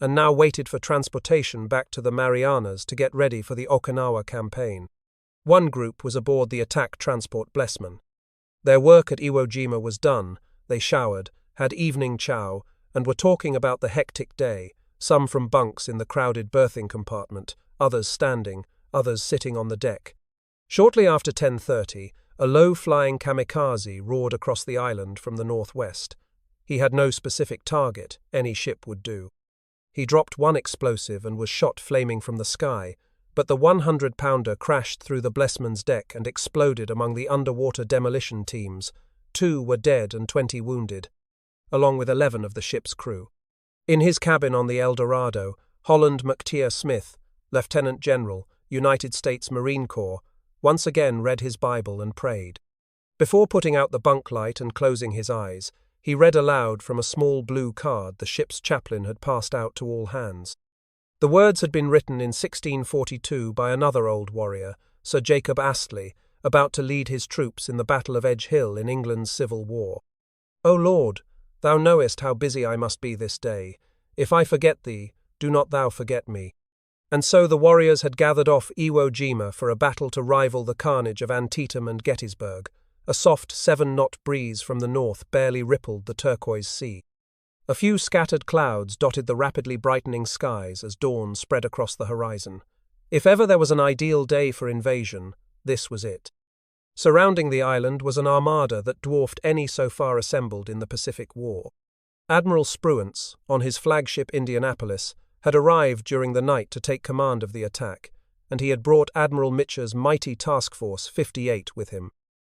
and now waited for transportation back to the Marianas to get ready for the Okinawa campaign. One group was aboard the attack transport Blessman. Their work at Iwo Jima was done, they showered, had evening chow, and were talking about the hectic day, some from bunks in the crowded berthing compartment, others standing, others sitting on the deck. Shortly after 10:30, a low-flying kamikaze roared across the island from the northwest. He had no specific target, any ship would do. He dropped one explosive and was shot flaming from the sky, but the 100-pounder crashed through the Blessman's deck and exploded among the underwater demolition teams. 2 were dead and 20 wounded, along with 11 of the ship's crew. In his cabin on the El Dorado, Holland McTeer Smith, Lieutenant General, United States Marine Corps, once again read his Bible and prayed. Before putting out the bunk light and closing his eyes, he read aloud from a small blue card the ship's chaplain had passed out to all hands. The words had been written in 1642 by another old warrior, Sir Jacob Astley, about to lead his troops in the Battle of Edge Hill in England's Civil War. O Lord, Thou knowest how busy I must be this day. If I forget Thee, do not Thou forget me. And so the warriors had gathered off Iwo Jima for a battle to rival the carnage of Antietam and Gettysburg. A soft 7-knot breeze from the north barely rippled the turquoise sea. A few scattered clouds dotted the rapidly brightening skies as dawn spread across the horizon. If ever there was an ideal day for invasion, this was it. Surrounding the island was an armada that dwarfed any so far assembled in the Pacific War. Admiral Spruance, on his flagship Indianapolis, had arrived during the night to take command of the attack, and he had brought Admiral Mitcher's mighty Task Force 58 with him.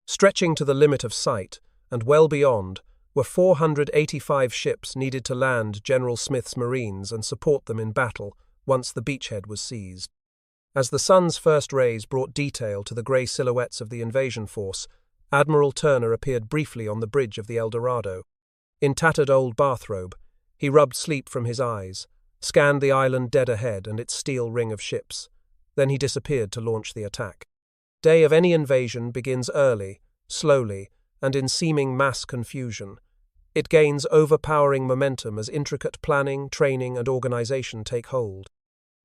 Stretching to the limit of sight, and well beyond, were 485 ships needed to land General Smith's Marines and support them in battle once the beachhead was seized. As the sun's first rays brought detail to the grey silhouettes of the invasion force, Admiral Turner appeared briefly on the bridge of the El Dorado. In tattered old bathrobe, he rubbed sleep from his eyes, scanned the island dead ahead and its steel ring of ships. Then he disappeared to launch the attack. Day of any invasion begins early, slowly, and in seeming mass confusion. It gains overpowering momentum as intricate planning, training, and organization take hold.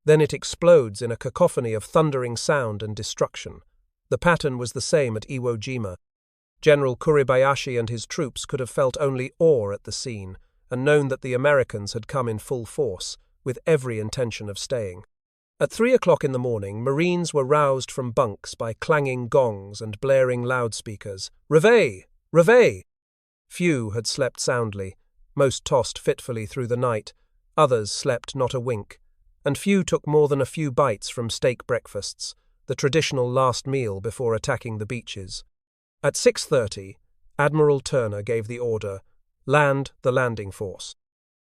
Then it explodes in a cacophony of thundering sound and destruction. The pattern was the same at Iwo Jima. General Suribachi and his troops could have felt only awe at the scene and known that the Americans had come in full force, with every intention of staying. At 3 o'clock in the morning, Marines were roused from bunks by clanging gongs and blaring loudspeakers. Réveil! Réveil! Few had slept soundly, most tossed fitfully through the night, others slept not a wink, and few took more than a few bites from steak breakfasts, the traditional last meal before attacking the beaches. At 6:30, Admiral Turner gave the order, "Land the landing force."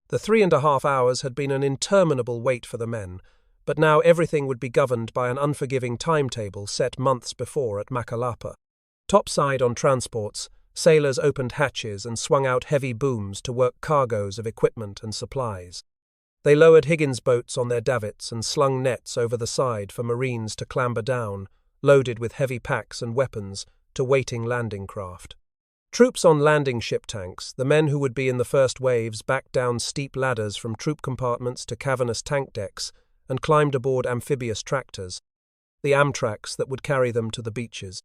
The 3.5 hours had been an interminable wait for the men, but now everything would be governed by an unforgiving timetable set months before at Macalapa. Topside on transports, sailors opened hatches and swung out heavy booms to work cargoes of equipment and supplies. They lowered Higgins boats on their davits and slung nets over the side for Marines to clamber down, loaded with heavy packs and weapons, to waiting landing craft. Troops on landing ship tanks, the men who would be in the first waves, backed down steep ladders from troop compartments to cavernous tank decks and climbed aboard amphibious tractors, the Amtraks that would carry them to the beaches.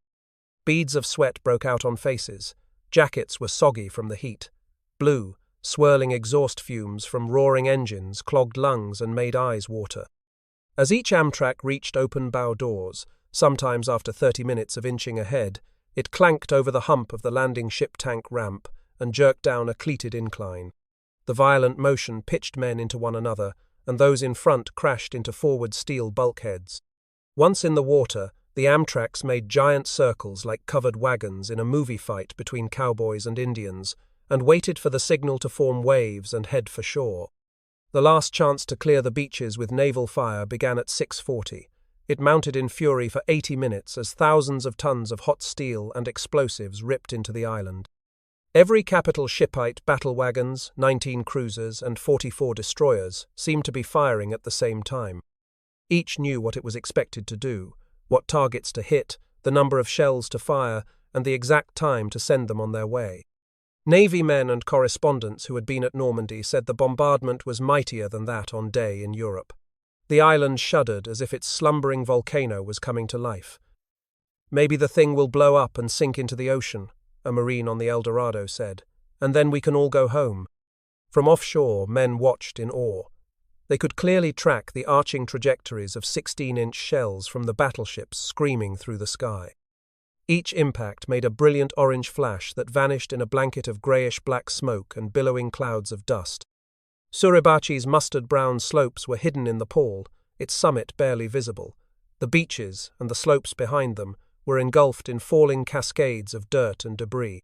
Beads of sweat broke out on faces. Jackets were soggy from the heat. Blue, swirling exhaust fumes from roaring engines clogged lungs and made eyes water. As each Amtrak reached open bow doors, sometimes after 30 minutes of inching ahead, it clanked over the hump of the landing ship tank ramp and jerked down a cleated incline. The violent motion pitched men into one another, and those in front crashed into forward steel bulkheads. Once in the water, the Amtraks made giant circles like covered wagons in a movie fight between cowboys and Indians, and waited for the signal to form waves and head for shore. The last chance to clear the beaches with naval fire began at 6:40. It mounted in fury for 80 minutes as thousands of tons of hot steel and explosives ripped into the island. Every capital shipite battle wagons, 19 cruisers and 44 destroyers seemed to be firing at the same time. Each knew what it was expected to do, what targets to hit, the number of shells to fire, and the exact time to send them on their way. Navy men and correspondents who had been at Normandy said the bombardment was mightier than that on day in Europe. The island shuddered as if its slumbering volcano was coming to life. "Maybe the thing will blow up and sink into the ocean," a Marine on the El Dorado said, "and then we can all go home." From offshore, men watched in awe. They could clearly track the arching trajectories of 16-inch shells from the battleships screaming through the sky. Each impact made a brilliant orange flash that vanished in a blanket of greyish-black smoke and billowing clouds of dust. Suribachi's mustard-brown slopes were hidden in the pall, its summit barely visible. The beaches, and the slopes behind them, were engulfed in falling cascades of dirt and debris.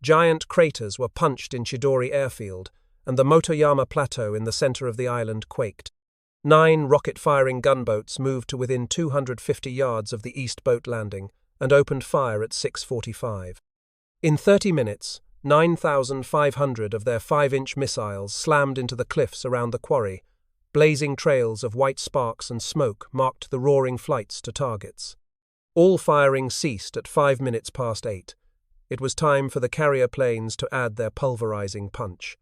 Giant craters were punched in Chidori airfield, and the Motoyama Plateau in the center of the island quaked. 9 rocket-firing gunboats moved to within 250 yards of the east boat landing and opened fire at 6:45. In 30 minutes, 9,500 of their 5-inch missiles slammed into the cliffs around the quarry. Blazing trails of white sparks and smoke marked the roaring flights to targets. All firing ceased at 5 minutes past 8. It was time for the carrier planes to add their pulverizing punch.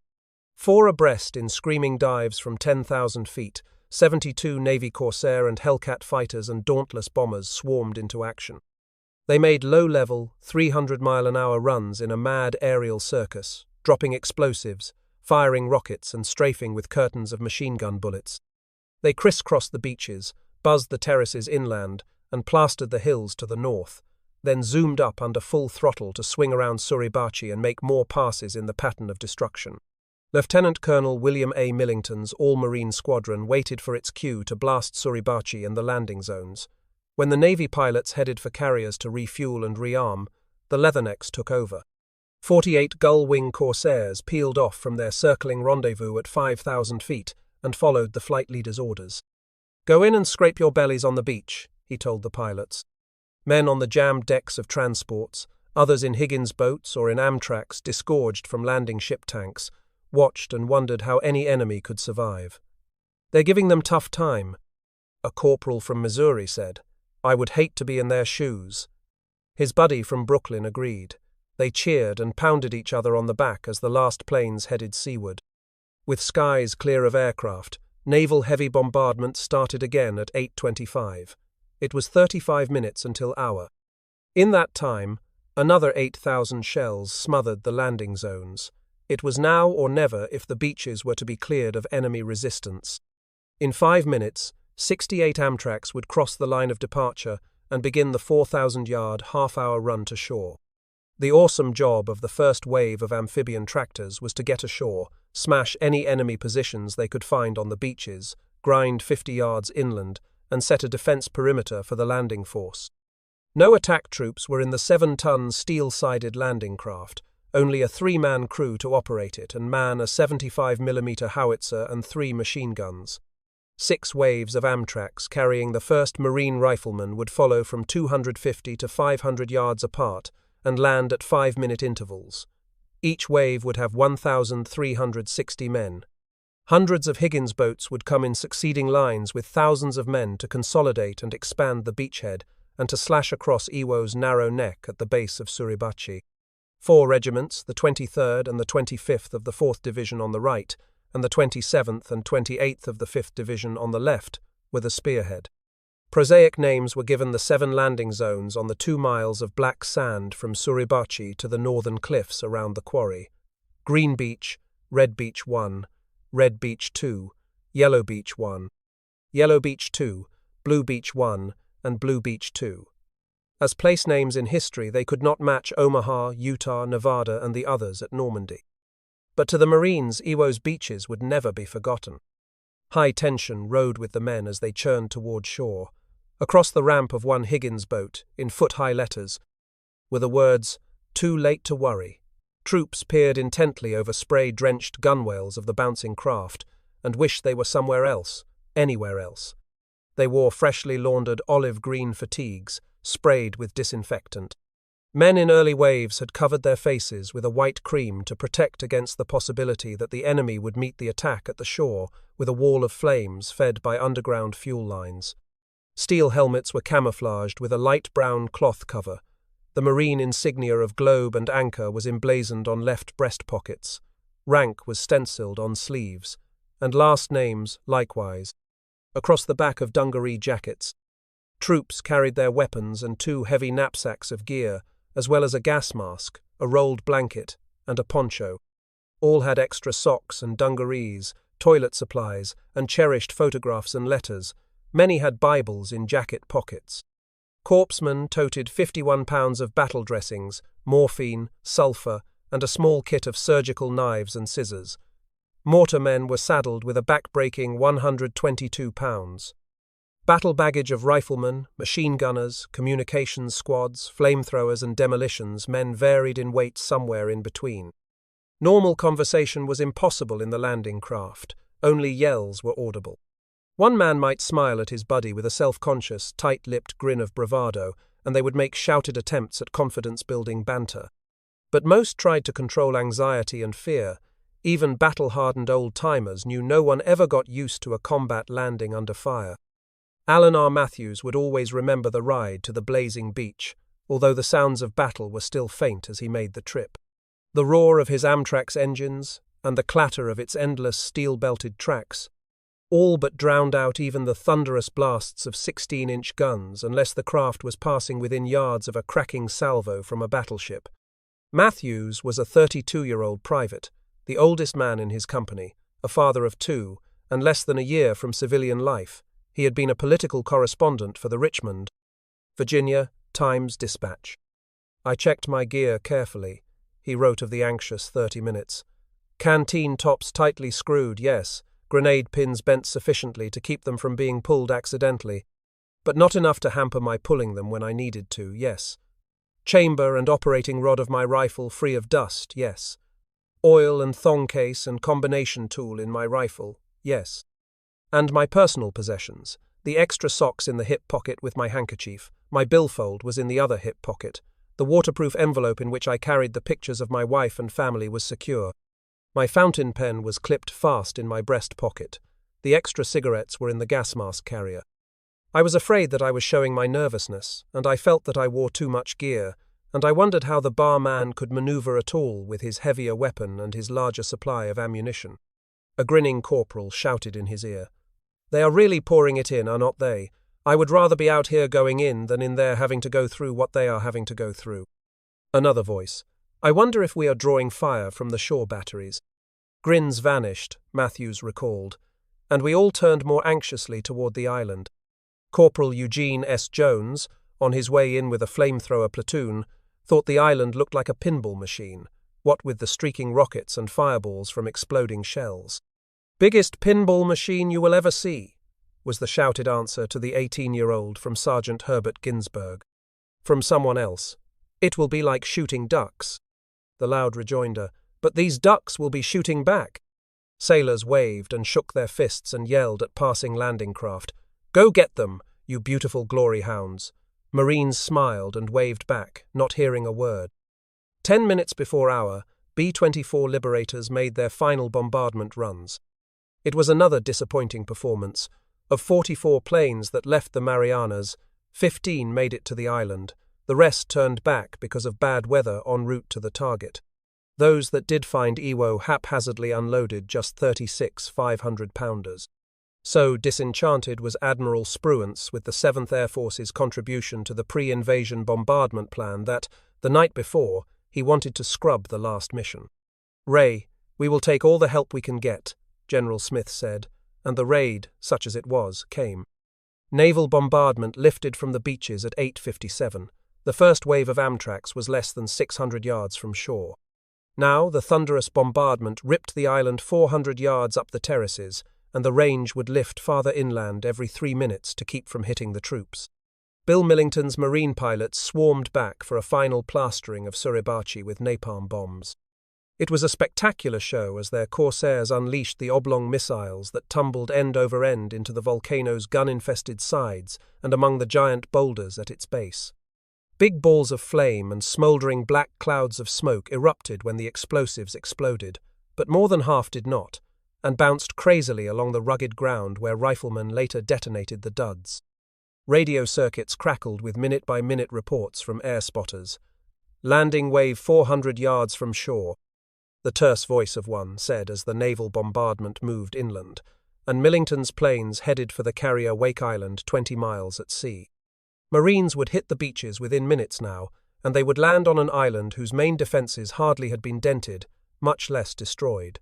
4 abreast in screaming dives from 10,000 feet, 72 Navy Corsair and Hellcat fighters and Dauntless bombers swarmed into action. They made low-level, 300-mile-an-hour runs in a mad aerial circus, dropping explosives, firing rockets and strafing with curtains of machine gun bullets. They crisscrossed the beaches, buzzed the terraces inland, and plastered the hills to the north, then zoomed up under full throttle to swing around Suribachi and make more passes in the pattern of destruction. Lieutenant Colonel William A. Millington's all-Marine squadron waited for its cue to blast Suribachi and the landing zones. When the Navy pilots headed for carriers to refuel and rearm, the Leathernecks took over. 48 Gull-Wing Corsairs peeled off from their circling rendezvous at 5,000 feet and followed the flight leader's orders. "Go in and scrape your bellies on the beach," he told the pilots. Men on the jammed decks of transports, others in Higgins boats or in Amtraks disgorged from landing ship tanks, watched and wondered how any enemy could survive. "They're giving them tough time," a corporal from Missouri said. "I would hate to be in their shoes." His buddy from Brooklyn agreed. They cheered and pounded each other on the back as the last planes headed seaward. With skies clear of aircraft, Naval heavy bombardment started again at 8:25. It was 35 minutes until hour. In that time, another 8,000 shells smothered the landing zones. It was now or never if the beaches were to be cleared of enemy resistance. In 5 minutes, 68 Amtraks would cross the line of departure and begin the 4,000-yard half-hour run to shore. The awesome job of the first wave of amphibian tractors was to get ashore, smash any enemy positions they could find on the beaches, grind 50 yards inland, and set a defense perimeter for the landing force. No attack troops were in the 7-ton steel-sided landing craft, only a 3-man crew to operate it and man a 75mm howitzer and 3 machine guns. 6 waves of Amtraks carrying the 1st Marine Riflemen would follow from 250 to 500 yards apart and land at 5-minute intervals. Each wave would have 1,360 men. Hundreds of Higgins boats would come in succeeding lines with thousands of men to consolidate and expand the beachhead and to slash across Iwo's narrow neck at the base of Suribachi. 4 regiments, the 23rd and the 25th of the 4th Division on the right, and the 27th and 28th of the 5th Division on the left, were the spearhead. Prosaic names were given the 7 landing zones on the 2 miles of black sand from Suribachi to the northern cliffs around the quarry: Green Beach, Red Beach 1, Red Beach 2, Yellow Beach 1, Yellow Beach 2, Blue Beach 1, and Blue Beach 2. As place names in history, they could not match Omaha, Utah, Nevada, and the others at Normandy. But to the Marines, Iwo's beaches would never be forgotten. High tension rode with the men as they churned toward shore. Across the ramp of one Higgins boat, in foot-high letters, were the words, "Too late to worry." Troops peered intently over spray-drenched gunwales of the bouncing craft and wished they were somewhere else, anywhere else. They wore freshly laundered olive-green fatigues, sprayed with disinfectant. Men in early waves had covered their faces with a white cream to protect against the possibility that the enemy would meet the attack at the shore with a wall of flames fed by underground fuel lines. Steel helmets were camouflaged with a light brown cloth cover. The marine insignia of globe and anchor was emblazoned on left breast pockets. Rank was stenciled on sleeves, and last names likewise. Across the back of dungaree jackets, troops carried their weapons and 2 heavy knapsacks of gear, as well as a gas mask, a rolled blanket, and a poncho. All had extra socks and dungarees, toilet supplies, and cherished photographs and letters. Many had Bibles in jacket pockets. Corpsmen toted 51 pounds of battle dressings, morphine, sulfur, and a small kit of surgical knives and scissors. Mortarmen were saddled with a back-breaking 122 pounds. Battle baggage of riflemen, machine gunners, communications squads, flamethrowers and demolitions, men varied in weight somewhere in between. Normal conversation was impossible in the landing craft. Only yells were audible. One man might smile at his buddy with a self-conscious, tight-lipped grin of bravado, and they would make shouted attempts at confidence-building banter. But most tried to control anxiety and fear. Even battle-hardened old-timers knew no one ever got used to a combat landing under fire. Alan R. Matthews would always remember the ride to the blazing beach, although the sounds of battle were still faint as he made the trip. The roar of his Amtrak's engines, and the clatter of its endless steel-belted tracks, all but drowned out even the thunderous blasts of 16-inch guns unless the craft was passing within yards of a cracking salvo from a battleship. Matthews was a 32-year-old private, the oldest man in his company, a father of 2, and less than a year from civilian life. He had been a political correspondent for the Richmond, Virginia, Times-Dispatch. "I checked my gear carefully," he wrote of the anxious 30 minutes. "Canteen tops tightly screwed, yes. Grenade pins bent sufficiently to keep them from being pulled accidentally, but not enough to hamper my pulling them when I needed to, yes. Chamber and operating rod of my rifle free of dust, yes. Oil and thong case and combination tool in my rifle, yes. And my personal possessions, the extra socks in the hip pocket with my handkerchief, my billfold was in the other hip pocket. The waterproof envelope in which I carried the pictures of my wife and family was secure. My fountain pen was clipped fast in my breast pocket. The extra cigarettes were in the gas mask carrier. I was afraid that I was showing my nervousness, and I felt that I wore too much gear, and I wondered how the barman could maneuver at all with his heavier weapon and his larger supply of ammunition." A grinning corporal shouted in his ear, They are really pouring it in, are not they? I would rather be out here going in than in there having to go through what they are having to go through. Another voice. I wonder if we are drawing fire from the shore batteries. Grins vanished, Matthews recalled, and we all turned more anxiously toward the island. Corporal Eugene S. Jones, on his way in with a flamethrower platoon, thought the island looked like a pinball machine, what with the streaking rockets and fireballs from exploding shells. Biggest pinball machine you will ever see, was the shouted answer to the 18-year-old from Sergeant Herbert Ginsberg. From someone else, it will be like shooting ducks. The loud rejoinder, but these ducks will be shooting back. Sailors waved and shook their fists and yelled at passing landing craft. Go get them, you beautiful glory hounds. Marines smiled and waved back, not hearing a word. 10 minutes before hour, B-24 Liberators made their final bombardment runs. It was another disappointing performance. Of 44 planes that left the Marianas, 15 made it to the island. The rest turned back because of bad weather en route to the target. Those that did find Iwo haphazardly unloaded just 36 500-pounders. So disenchanted was Admiral Spruance with the 7th Air Force's contribution to the pre-invasion bombardment plan that, the night before, he wanted to scrub the last mission. Ray, we will take all the help we can get, General Smith said, and the raid, such as it was, came. Naval bombardment lifted from the beaches at 8:57. The first wave of Amtracs was less than 600 yards from shore. Now the thunderous bombardment ripped the island 400 yards up the terraces, and the range would lift farther inland every 3 minutes to keep from hitting the troops. Bill Millington's marine pilots swarmed back for a final plastering of Suribachi with napalm bombs. It was a spectacular show as their corsairs unleashed the oblong missiles that tumbled end over end into the volcano's gun-infested sides and among the giant boulders at its base. Big balls of flame and smouldering black clouds of smoke erupted when the explosives exploded, but more than half did not, and bounced crazily along the rugged ground where riflemen later detonated the duds. Radio circuits crackled with minute-by-minute reports from air spotters. Landing wave 400 yards from shore, the terse voice of one said as the naval bombardment moved inland, and Millington's planes headed for the carrier Wake Island 20 miles at sea. Marines would hit the beaches within minutes now, and they would land on an island whose main defences hardly had been dented, much less destroyed.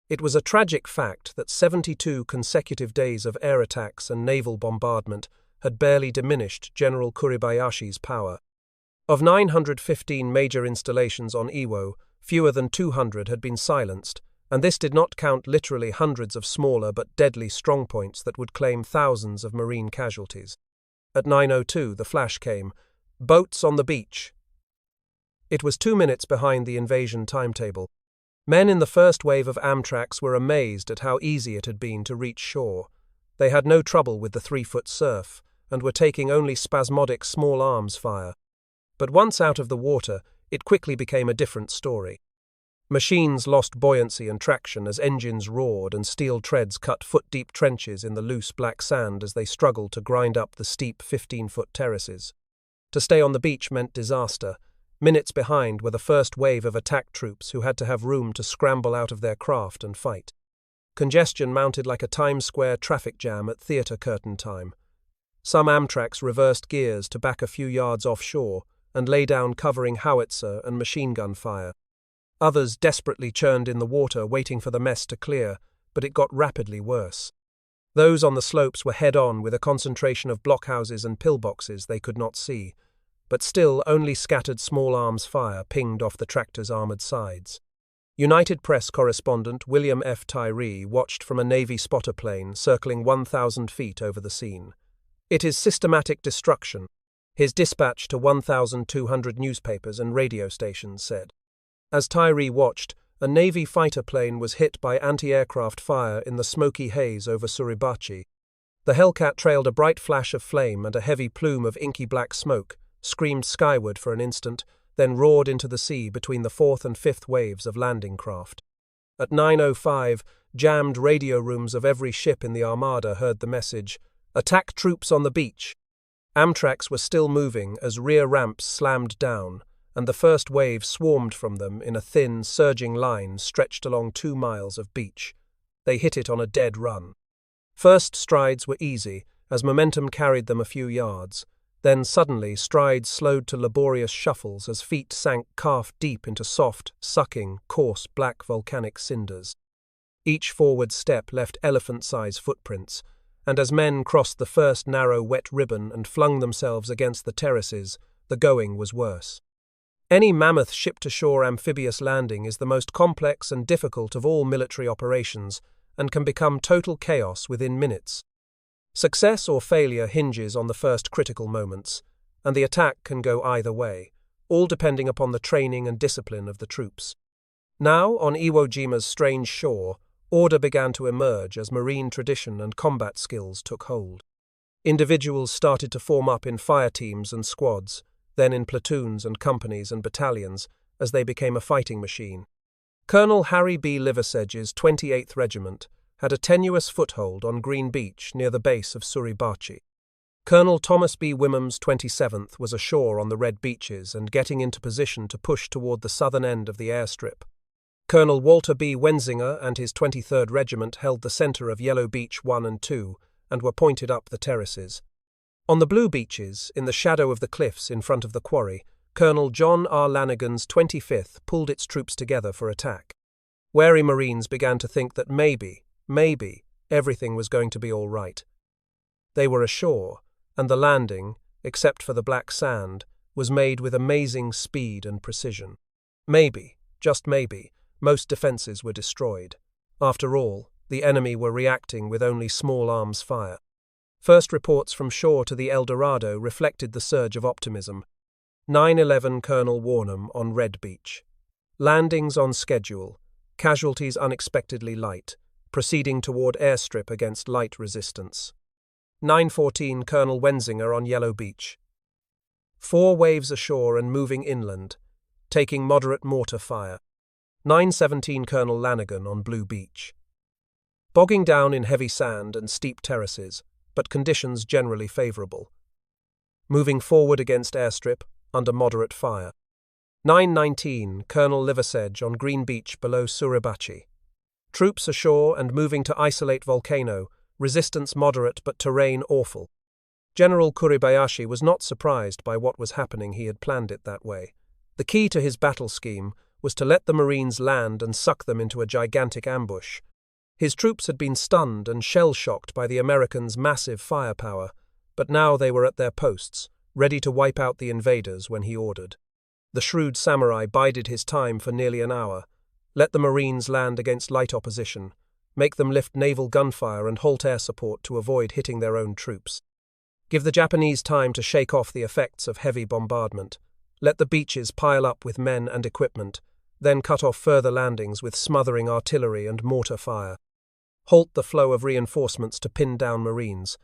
It was a tragic fact that 72 consecutive days of air attacks and naval bombardment had barely diminished General Kuribayashi's power. Of 915 major installations on Iwo, fewer than 200 had been silenced, and this did not count literally hundreds of smaller but deadly strongpoints that would claim thousands of marine casualties. At 9:02 the flash came. Boats on the beach. It was 2 minutes behind the invasion timetable. Men in the first wave of Amtracs were amazed at how easy it had been to reach shore. They had no trouble with the 3-foot surf, and were taking only spasmodic small arms fire. But once out of the water, it quickly became a different story. Machines lost buoyancy and traction as engines roared and steel treads cut foot-deep trenches in the loose black sand as they struggled to grind up the steep 15-foot terraces. To stay on the beach meant disaster. Minutes behind were the first wave of attack troops who had to have room to scramble out of their craft and fight. Congestion mounted like a Times Square traffic jam at theatre curtain time. Some Amtracs reversed gears to back a few yards offshore and lay down covering howitzer and machine gun fire. Others desperately churned in the water waiting for the mess to clear, but it got rapidly worse. Those on the slopes were head-on with a concentration of blockhouses and pillboxes they could not see, but still only scattered small arms fire pinged off the tractor's armoured sides. United Press correspondent William F. Tyree watched from a Navy spotter plane circling 1,000 feet over the scene. It is systematic destruction, his dispatch to 1,200 newspapers and radio stations said. As Tyree watched, a Navy fighter plane was hit by anti-aircraft fire in the smoky haze over Suribachi. The Hellcat trailed a bright flash of flame and a heavy plume of inky black smoke, screamed skyward for an instant, then roared into the sea between the 4th and 5th waves of landing craft. At 9:05, jammed radio rooms of every ship in the Armada heard the message, "Attack troops on the beach." Amtracs were still moving as rear ramps slammed down, and the first wave swarmed from them in a thin, surging line stretched along 2 miles of beach. They hit it on a dead run. First strides were easy, as momentum carried them a few yards. Then suddenly strides slowed to laborious shuffles as feet sank calf-deep into soft, sucking, coarse black volcanic cinders. Each forward step left elephant-size footprints, and as men crossed the first narrow wet ribbon and flung themselves against the terraces, the going was worse. Any mammoth ship-to-shore amphibious landing is the most complex and difficult of all military operations and can become total chaos within minutes. Success or failure hinges on the first critical moments, and the attack can go either way, all depending upon the training and discipline of the troops. Now, on Iwo Jima's strange shore, order began to emerge as marine tradition and combat skills took hold. Individuals started to form up in fire teams and squads, then in platoons and companies and battalions, as they became a fighting machine. Colonel Harry B. Liversedge's 28th Regiment had a tenuous foothold on Green Beach near the base of Suribachi. Colonel Thomas B. Wimham's 27th was ashore on the Red Beaches and getting into position to push toward the southern end of the airstrip. Colonel Walter B. Wenzinger and his 23rd Regiment held the center of Yellow Beach 1 and 2 and were pointed up the terraces. On the Blue Beaches, in the shadow of the cliffs in front of the quarry, Colonel John R. Lanigan's 25th pulled its troops together for attack. Wary Marines began to think that maybe, everything was going to be all right. They were ashore, and the landing, except for the black sand, was made with amazing speed and precision. Maybe, just maybe, most defenses were destroyed. After all, the enemy were reacting with only small arms fire. First reports from shore to the El Dorado reflected the surge of optimism. 9/11 Colonel Warnham on Red Beach. Landings on schedule, casualties unexpectedly light, proceeding toward airstrip against light resistance. 9/14 Colonel Wenzinger on Yellow Beach. 4 waves ashore and moving inland, taking moderate mortar fire. 9/17 Colonel Lanigan on Blue Beach. Bogging down in heavy sand and steep terraces, but conditions generally favorable. Moving forward against airstrip, under moderate fire. 9/19 Colonel Liversedge on Green Beach below Suribachi. Troops ashore and moving to isolate volcano, resistance moderate but terrain awful. General Kuribayashi was not surprised by what was happening. He had planned it that way. The key to his battle scheme was to let the Marines land and suck them into a gigantic ambush. His troops had been stunned and shell-shocked by the Americans' massive firepower, but now they were at their posts, ready to wipe out the invaders when he ordered. The shrewd samurai bided his time for nearly an hour. Let the Marines land against light opposition, make them lift naval gunfire and halt air support to avoid hitting their own troops. Give the Japanese time to shake off the effects of heavy bombardment. Let the beaches pile up with men and equipment, then cut off further landings with smothering artillery and mortar fire. Halt the flow of reinforcements to pin down Marines.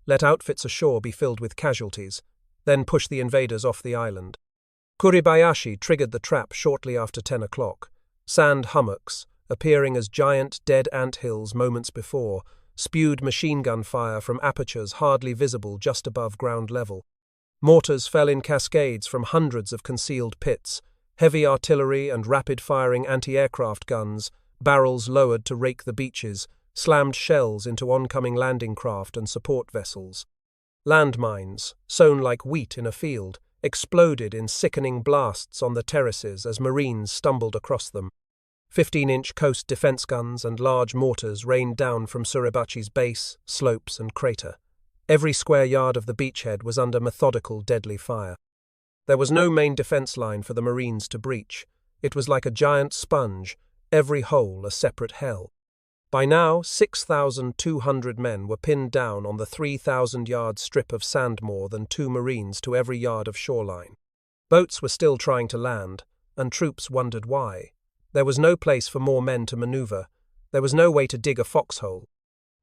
Let outfits ashore be filled with casualties, then push the invaders off the island. Kuribayashi triggered the trap shortly after 10 o'clock. Sand hummocks, appearing as giant dead ant hills moments before, spewed machine gun fire from apertures hardly visible just above ground level. Mortars fell in cascades from hundreds of concealed pits, heavy artillery and rapid-firing anti-aircraft guns, barrels lowered to rake the beaches, slammed shells into oncoming landing craft and support vessels. Landmines, sown like wheat in a field, exploded in sickening blasts on the terraces as Marines stumbled across them. 15-inch coast defense guns and large mortars rained down from Suribachi's base, slopes and crater. Every square yard of the beachhead was under methodical, deadly fire. There was no main defense line for the Marines to breach. It was like a giant sponge, every hole a separate hell. By now, 6,200 men were pinned down on the 3,000-yard strip of sand, more than 2 Marines to every yard of shoreline. Boats were still trying to land, and troops wondered why. There was no place for more men to maneuver. There was no way to dig a foxhole.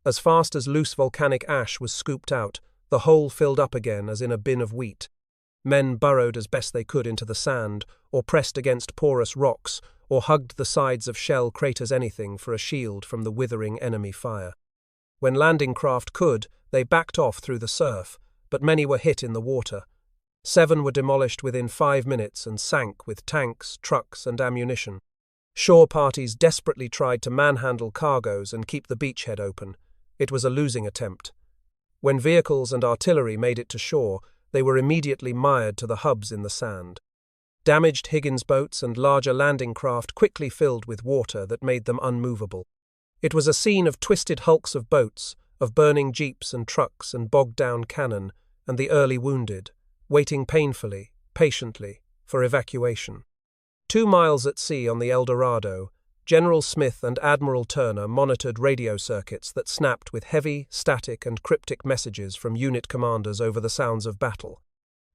As fast as loose volcanic ash was scooped out, the hole filled up again as in a bin of wheat. Men burrowed as best they could into the sand, or pressed against porous rocks, or hugged the sides of shell craters, anything for a shield from the withering enemy fire. When landing craft could, they backed off through the surf, but many were hit in the water. 7 were demolished within 5 minutes and sank with tanks, trucks and ammunition. Shore parties desperately tried to manhandle cargoes and keep the beachhead open. It was a losing attempt. When vehicles and artillery made it to shore, they were immediately mired to the hubs in the sand. Damaged Higgins boats and larger landing craft quickly filled with water that made them unmovable. It was a scene of twisted hulks of boats, of burning jeeps and trucks and bogged-down cannon, and the early wounded, waiting painfully, patiently, for evacuation. 2 miles at sea on the El Dorado, General Smith and Admiral Turner monitored radio circuits that snapped with heavy, static and cryptic messages from unit commanders over the sounds of battle.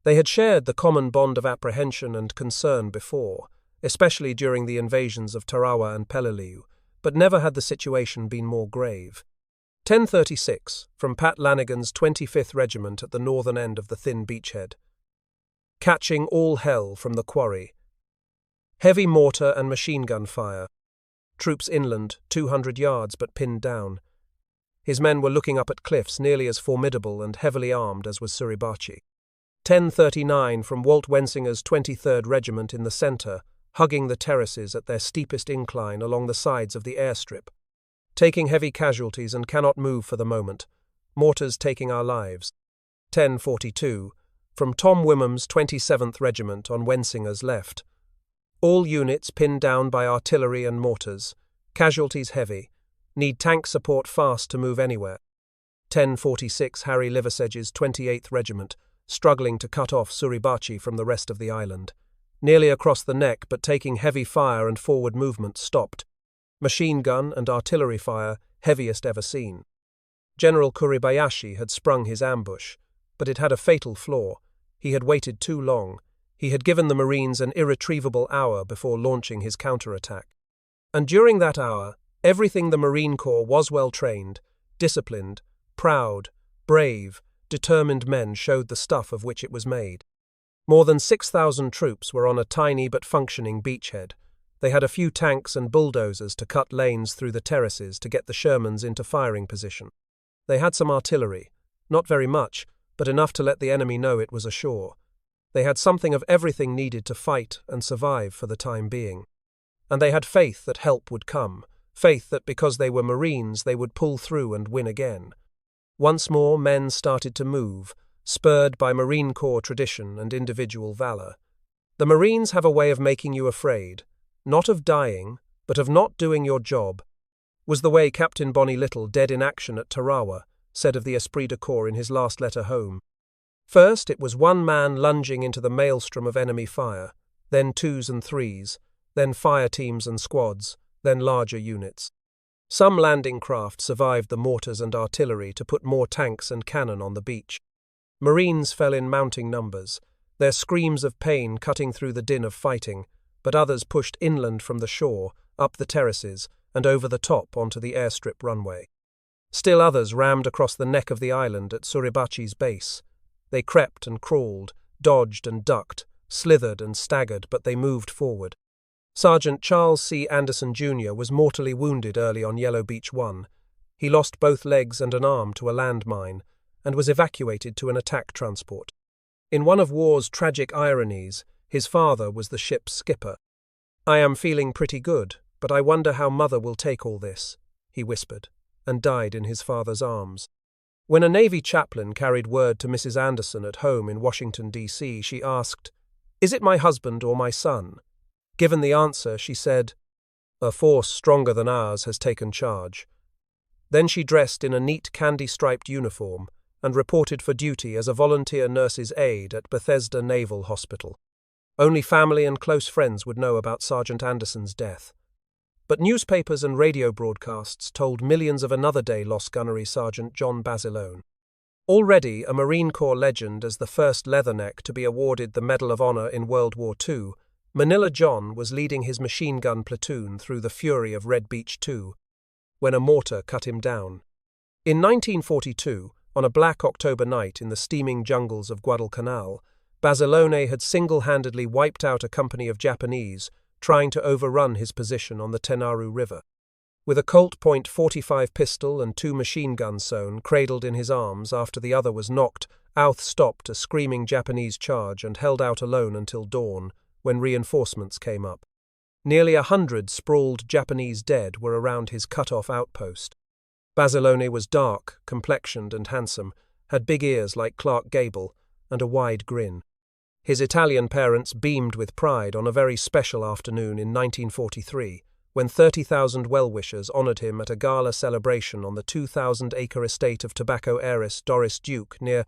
They had shared the common bond of apprehension and concern before, especially during the invasions of Tarawa and Peleliu, but never had the situation been more grave. 10:36, from Pat Lanigan's 25th Regiment at the northern end of the thin beachhead. Catching all hell from the quarry. Heavy mortar and machine gun fire. Troops inland, 200 yards but pinned down. His men were looking up at cliffs nearly as formidable and heavily armed as was Suribachi. 10:39, from Walt Wensinger's 23rd Regiment in the centre, hugging the terraces at their steepest incline along the sides of the airstrip. Taking heavy casualties and cannot move for the moment. Mortars taking our lives. 10:42, from Tom Wimham's 27th Regiment on Wensinger's left. All units pinned down by artillery and mortars. Casualties heavy. Need tank support fast to move anywhere. 10:46, Harry Liversedge's 28th Regiment, struggling to cut off Suribachi from the rest of the island. Nearly across the neck, but taking heavy fire and forward movement stopped. Machine gun and artillery fire, heaviest ever seen. General Kuribayashi had sprung his ambush, but it had a fatal flaw. He had waited too long. He had given the Marines an irretrievable hour before launching his counterattack. And during that hour, everything the Marine Corps was well-trained, disciplined, proud, brave, determined men showed the stuff of which it was made. More than 6,000 troops were on a tiny but functioning beachhead. They had a few tanks and bulldozers to cut lanes through the terraces to get the Shermans into firing position. They had some artillery, not very much, but enough to let the enemy know it was ashore. They had something of everything needed to fight and survive for the time being. And they had faith that help would come, faith that because they were Marines they would pull through and win again. Once more men started to move, spurred by Marine Corps tradition and individual valor. The Marines have a way of making you afraid, not of dying, but of not doing your job, was the way Captain Bonnie Little, dead in action at Tarawa, said of the esprit de corps in his last letter home. First, it was one man lunging into the maelstrom of enemy fire, then 2s and 3s, then fire teams and squads, then larger units. Some landing craft survived the mortars and artillery to put more tanks and cannon on the beach. Marines fell in mounting numbers, their screams of pain cutting through the din of fighting, but others pushed inland from the shore, up the terraces, and over the top onto the airstrip runway. Still others rammed across the neck of the island at Suribachi's base. They crept and crawled, dodged and ducked, slithered and staggered, but they moved forward. Sergeant Charles C. Anderson, Jr. was mortally wounded early on Yellow Beach 1. He lost both legs and an arm to a landmine, and was evacuated to an attack transport. In one of war's tragic ironies, his father was the ship's skipper. "I am feeling pretty good, but I wonder how Mother will take all this," he whispered, and died in his father's arms. When a Navy chaplain carried word to Mrs. Anderson at home in Washington, D.C., she asked, "Is it my husband or my son?" Given the answer, she said, "A force stronger than ours has taken charge." Then she dressed in a neat candy-striped uniform and reported for duty as a volunteer nurse's aide at Bethesda Naval Hospital. Only family and close friends would know about Sergeant Anderson's death. But newspapers and radio broadcasts told millions of another day lost gunnery Sergeant John Basilone. Already a Marine Corps legend as the first Leatherneck to be awarded the Medal of Honor in World War II, Manila John was leading his machine gun platoon through the fury of Red Beach 2, when a mortar cut him down. In 1942, on a black October night in the steaming jungles of Guadalcanal, Basilone had single-handedly wiped out a company of Japanese trying to overrun his position on the Tenaru River. With a Colt .45 pistol and 2 machine guns sewn, cradled in his arms after the other was knocked, Outh stopped a screaming Japanese charge and held out alone until dawn, when reinforcements came up. Nearly 100 sprawled Japanese dead were around his cut-off outpost. Basilone was dark, complexioned and handsome, had big ears like Clark Gable, and a wide grin. His Italian parents beamed with pride on a very special afternoon in 1943, when 30,000 well-wishers honoured him at a gala celebration on the 2,000-acre estate of tobacco heiress Doris Duke near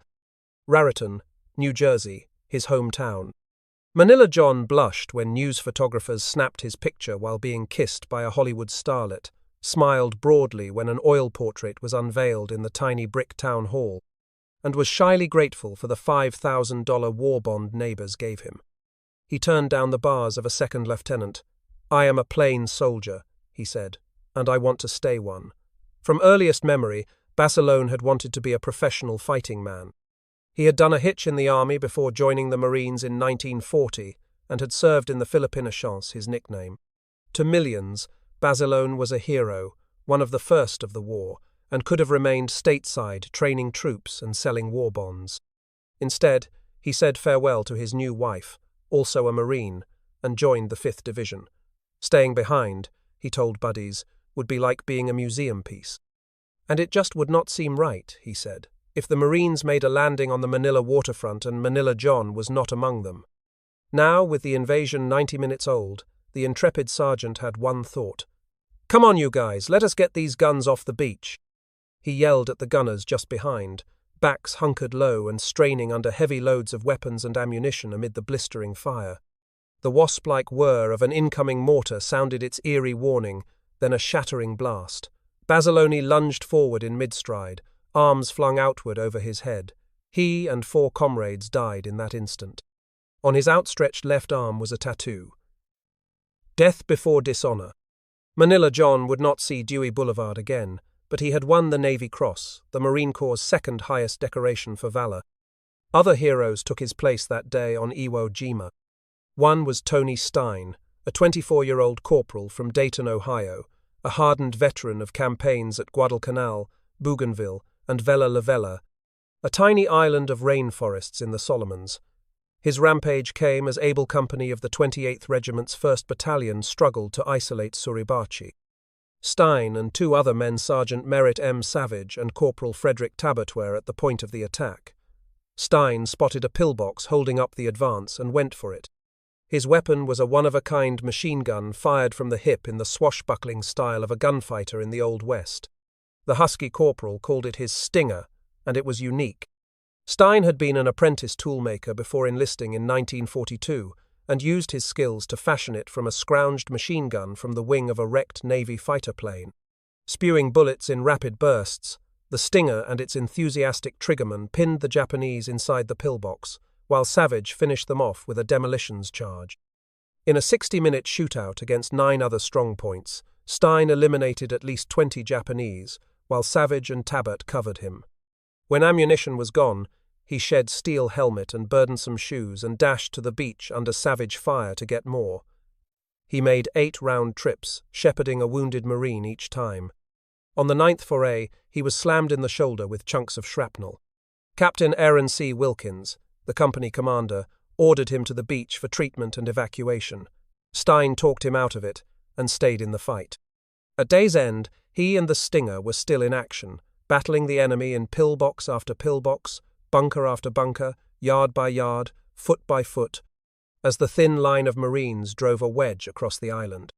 Raritan, New Jersey, his hometown. Manila John blushed when news photographers snapped his picture while being kissed by a Hollywood starlet, smiled broadly when an oil portrait was unveiled in the tiny brick town hall, and was shyly grateful for the $5,000 war bond neighbors gave him. He turned down the bars of a second lieutenant. "I am a plain soldier," he said, "and I want to stay one." From earliest memory, Basilone had wanted to be a professional fighting man. He had done a hitch in the army before joining the Marines in 1940 and had served in the Philippine Chance, his nickname. To millions, Basilone was a hero, one of the first of the war, and could have remained stateside training troops and selling war bonds. Instead, he said farewell to his new wife, also a Marine, and joined the 5th Division. Staying behind, he told buddies, would be like being a museum piece. And it just would not seem right, he said, if the Marines made a landing on the Manila waterfront and Manila John was not among them. Now, with the invasion 90 minutes old, the intrepid sergeant had one thought. "Come on, you guys, let us get these guns off the beach." He yelled at the gunners just behind, backs hunkered low and straining under heavy loads of weapons and ammunition amid the blistering fire. The wasp-like whir of an incoming mortar sounded its eerie warning, then a shattering blast. Basilone lunged forward in mid-stride, arms flung outward over his head. He and 4 comrades died in that instant. On his outstretched left arm was a tattoo. Death before dishonor. Manila John would not see Dewey Boulevard again, but he had won the Navy Cross, the Marine Corps' second highest decoration for valor. Other heroes took his place that day on Iwo Jima. One was Tony Stein, a 24-year-old corporal from Dayton, Ohio, a hardened veteran of campaigns at Guadalcanal, Bougainville, and Vella La Vella, a tiny island of rainforests in the Solomons. His rampage came as Able Company of the 28th Regiment's 1st Battalion struggled to isolate Suribachi. Stein and 2 other men, Sergeant Merritt M. Savage and Corporal Frederick Tabert, were at the point of the attack. Stein spotted a pillbox holding up the advance and went for it. His weapon was a one-of-a-kind machine gun fired from the hip in the swashbuckling style of a gunfighter in the Old West. The husky corporal called it his Stinger, and it was unique. Stein had been an apprentice toolmaker before enlisting in 1942 and used his skills to fashion it from a scrounged machine gun from the wing of a wrecked Navy fighter plane. Spewing bullets in rapid bursts, the Stinger and its enthusiastic triggerman pinned the Japanese inside the pillbox, while Savage finished them off with a demolitions charge. In a 60-minute shootout against 9 other strongpoints, Stein eliminated at least 20 Japanese, while Savage and Tabert covered him. When ammunition was gone, he shed steel helmet and burdensome shoes and dashed to the beach under savage fire to get more. He made 8 round trips, shepherding a wounded Marine each time. On the 9th foray, he was slammed in the shoulder with chunks of shrapnel. Captain Aaron C. Wilkins, the company commander, ordered him to the beach for treatment and evacuation. Stein talked him out of it and stayed in the fight. At day's end, he and the Stinger were still in action, battling the enemy in pillbox after pillbox, bunker after bunker, yard by yard, foot by foot, as the thin line of Marines drove a wedge across the island.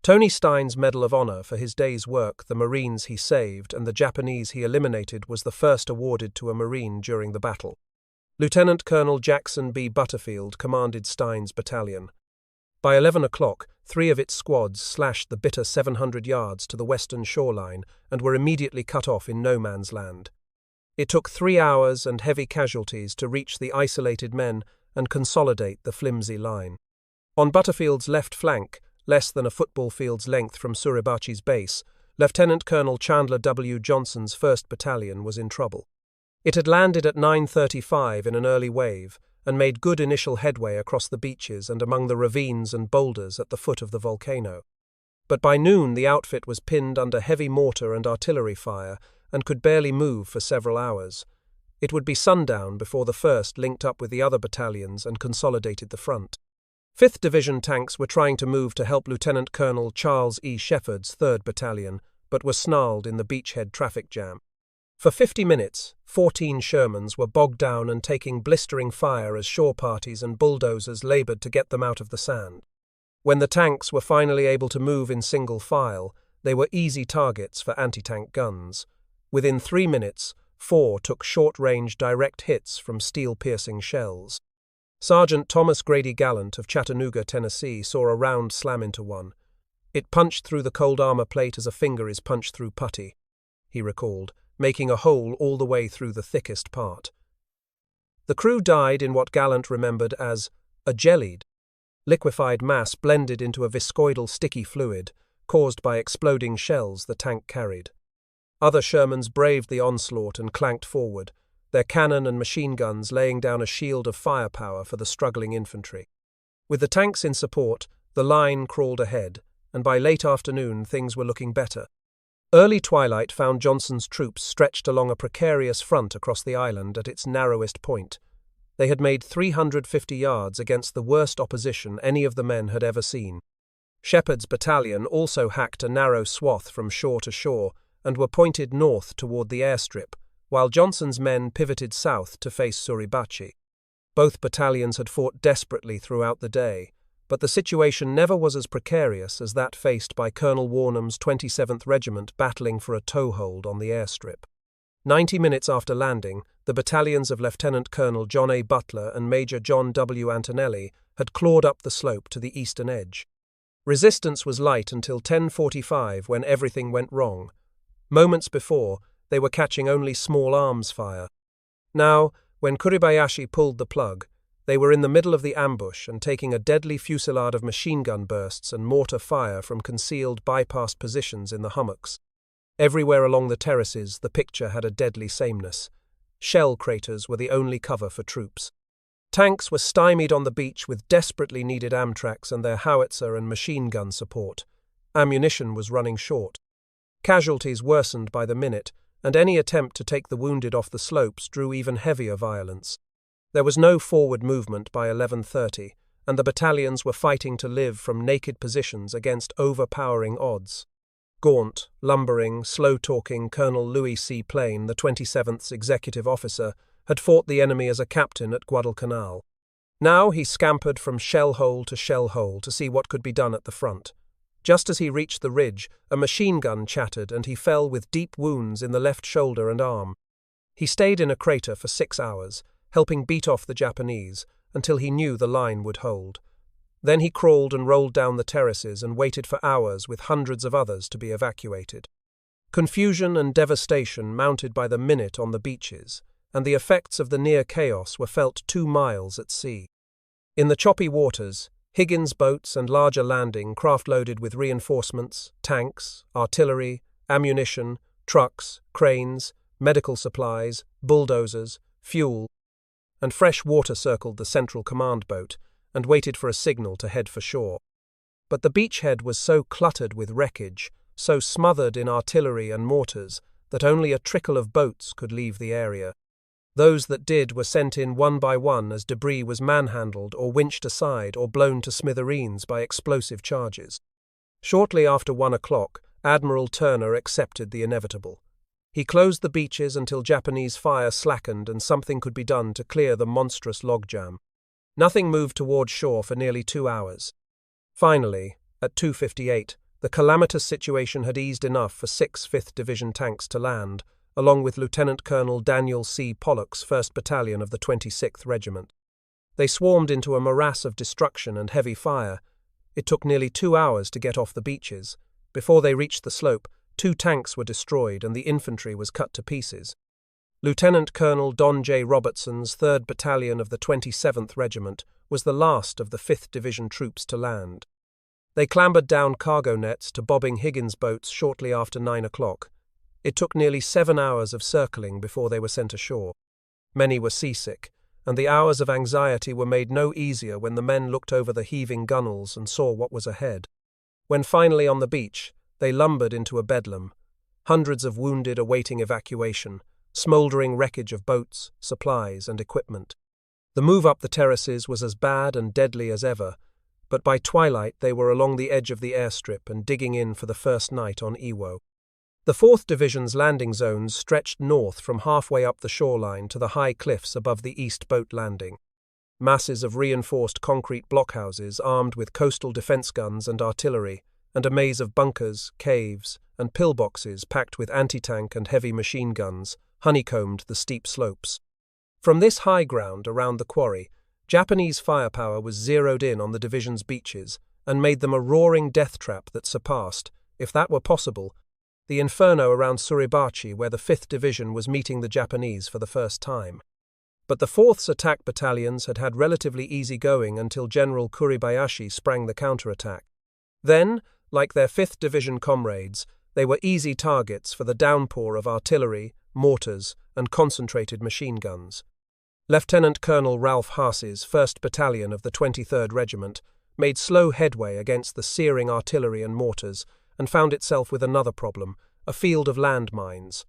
Tony Stein's Medal of Honor for his day's work, the Marines he saved and the Japanese he eliminated, was the first awarded to a Marine during the battle. Lieutenant Colonel Jackson B. Butterfield commanded Stein's battalion. By 11 o'clock, 3 of its squads slashed the bitter 700 yards to the western shoreline and were immediately cut off in no man's land. It took 3 hours and heavy casualties to reach the isolated men and consolidate the flimsy line. On Butterfield's left flank, less than a football field's length from Suribachi's base, Lieutenant Colonel Chandler W. Johnson's 1st Battalion was in trouble. It had landed at 9:35 in an early wave and made good initial headway across the beaches and among the ravines and boulders at the foot of the volcano. But by noon the outfit was pinned under heavy mortar and artillery fire and could barely move for several hours. It would be sundown before the 1st linked up with the other battalions and consolidated the front. 5th Division tanks were trying to move to help Lieutenant Colonel Charles E. Shepard's 3rd Battalion, but were snarled in the beachhead traffic jam. For 50 minutes, 14 Shermans were bogged down and taking blistering fire as shore parties and bulldozers labored to get them out of the sand. When the tanks were finally able to move in single file, they were easy targets for anti-tank guns. Within 3 minutes, 4 took short-range direct hits from steel-piercing shells. Sergeant Thomas Grady Gallant of Chattanooga, Tennessee, saw a round slam into one. "It punched through the cold armor plate as a finger is punched through putty," he recalled, making a hole all the way through the thickest part. The crew died in what Gallant remembered as a jellied, liquefied mass blended into a viscoidal sticky fluid caused by exploding shells the tank carried. Other Shermans braved the onslaught and clanked forward, their cannon and machine guns laying down a shield of firepower for the struggling infantry. With the tanks in support, the line crawled ahead, and by late afternoon things were looking better. Early twilight found Johnson's troops stretched along a precarious front across the island at its narrowest point. They had made 350 yards against the worst opposition any of the men had ever seen. Shepard's battalion also hacked a narrow swath from shore to shore and were pointed north toward the airstrip, while Johnson's men pivoted south to face Suribachi. Both battalions had fought desperately throughout the day, but the situation never was as precarious as that faced by Colonel Warnham's 27th Regiment battling for a toehold on the airstrip. 90 minutes after landing, the battalions of Lieutenant Colonel John A. Butler and Major John W. Antonelli had clawed up the slope to the eastern edge. Resistance was light until 10:45 when everything went wrong. Moments before, they were catching only small arms fire. Now, when Kuribayashi pulled the plug, they were in the middle of the ambush and taking a deadly fusillade of machine gun bursts and mortar fire from concealed bypassed positions in the hummocks. Everywhere along the terraces, the picture had a deadly sameness. Shell craters were the only cover for troops. Tanks were stymied on the beach with desperately needed Amtracs and their howitzer and machine gun support. Ammunition was running short. Casualties worsened by the minute, and any attempt to take the wounded off the slopes drew even heavier violence. There was no forward movement by 11:30, and the battalions were fighting to live from naked positions against overpowering odds. Gaunt, lumbering, slow-talking Colonel Louis C. Plain, the 27th's executive officer, had fought the enemy as a captain at Guadalcanal. Now he scampered from shell hole to see what could be done at the front. Just as he reached the ridge, a machine gun chattered and he fell with deep wounds in the left shoulder and arm. He stayed in a crater for 6 hours, helping beat off the Japanese, until he knew the line would hold. Then he crawled and rolled down the terraces and waited for hours with hundreds of others to be evacuated. Confusion and devastation mounted by the minute on the beaches, and the effects of the near chaos were felt 2 miles at sea. In the choppy waters, Higgins boats and larger landing craft loaded with reinforcements, tanks, artillery, ammunition, trucks, cranes, medical supplies, bulldozers, fuel, and fresh water circled the central command boat and waited for a signal to head for shore. But the beachhead was so cluttered with wreckage, so smothered in artillery and mortars, that only a trickle of boats could leave the area. Those that did were sent in one by one as debris was manhandled or winched aside or blown to smithereens by explosive charges. Shortly after 1 o'clock, Admiral Turner accepted the inevitable. He closed the beaches until Japanese fire slackened and something could be done to clear the monstrous logjam. Nothing moved toward shore for nearly 2 hours. Finally, at 2:58, the calamitous situation had eased enough for 6 5th Division tanks to land, along with Lieutenant Colonel Daniel C. Pollock's 1st Battalion of the 26th Regiment. They swarmed into a morass of destruction and heavy fire. It took nearly 2 hours to get off the beaches. Before they reached the slope, 2 tanks were destroyed and the infantry was cut to pieces. Lieutenant Colonel Don J. Robertson's 3rd Battalion of the 27th Regiment was the last of the 5th Division troops to land. They clambered down cargo nets to bobbing Higgins boats shortly after 9 o'clock. It took nearly 7 hours of circling before they were sent ashore. Many were seasick, and the hours of anxiety were made no easier when the men looked over the heaving gunwales and saw what was ahead. When finally on the beach, they lumbered into a bedlam. Hundreds of wounded awaiting evacuation, smouldering wreckage of boats, supplies, and equipment. The move up the terraces was as bad and deadly as ever, but by twilight they were along the edge of the airstrip and digging in for the first night on Iwo. The 4th Division's landing zones stretched north from halfway up the shoreline to the high cliffs above the East Boat Landing. Masses of reinforced concrete blockhouses armed with coastal defense guns and artillery, and a maze of bunkers, caves, and pillboxes packed with anti-tank and heavy machine guns honeycombed the steep slopes. From this high ground around the quarry, Japanese firepower was zeroed in on the division's beaches and made them a roaring death trap that surpassed, if that were possible, the inferno around Suribachi where the 5th Division was meeting the Japanese for the first time. But the 4th's attack battalions had had relatively easy going until General Kuribayashi sprang the counterattack. Then, like their 5th Division comrades, they were easy targets for the downpour of artillery, mortars, and concentrated machine guns. Lieutenant Colonel Ralph Haas's 1st Battalion of the 23rd Regiment made slow headway against the searing artillery and mortars and found itself with another problem, a field of landmines.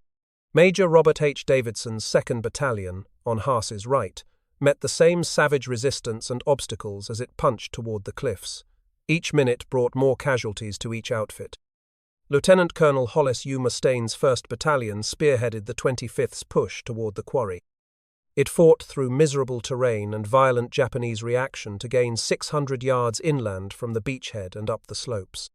Major Robert H. Davidson's 2nd Battalion, on Haas's right, met the same savage resistance and obstacles as it punched toward the cliffs. Each minute brought more casualties to each outfit. Lieutenant Colonel Hollis U. Mustaine's 1st Battalion spearheaded the 25th's push toward the quarry. It fought through miserable terrain and violent Japanese reaction to gain 600 yards inland from the beachhead and up the slopes.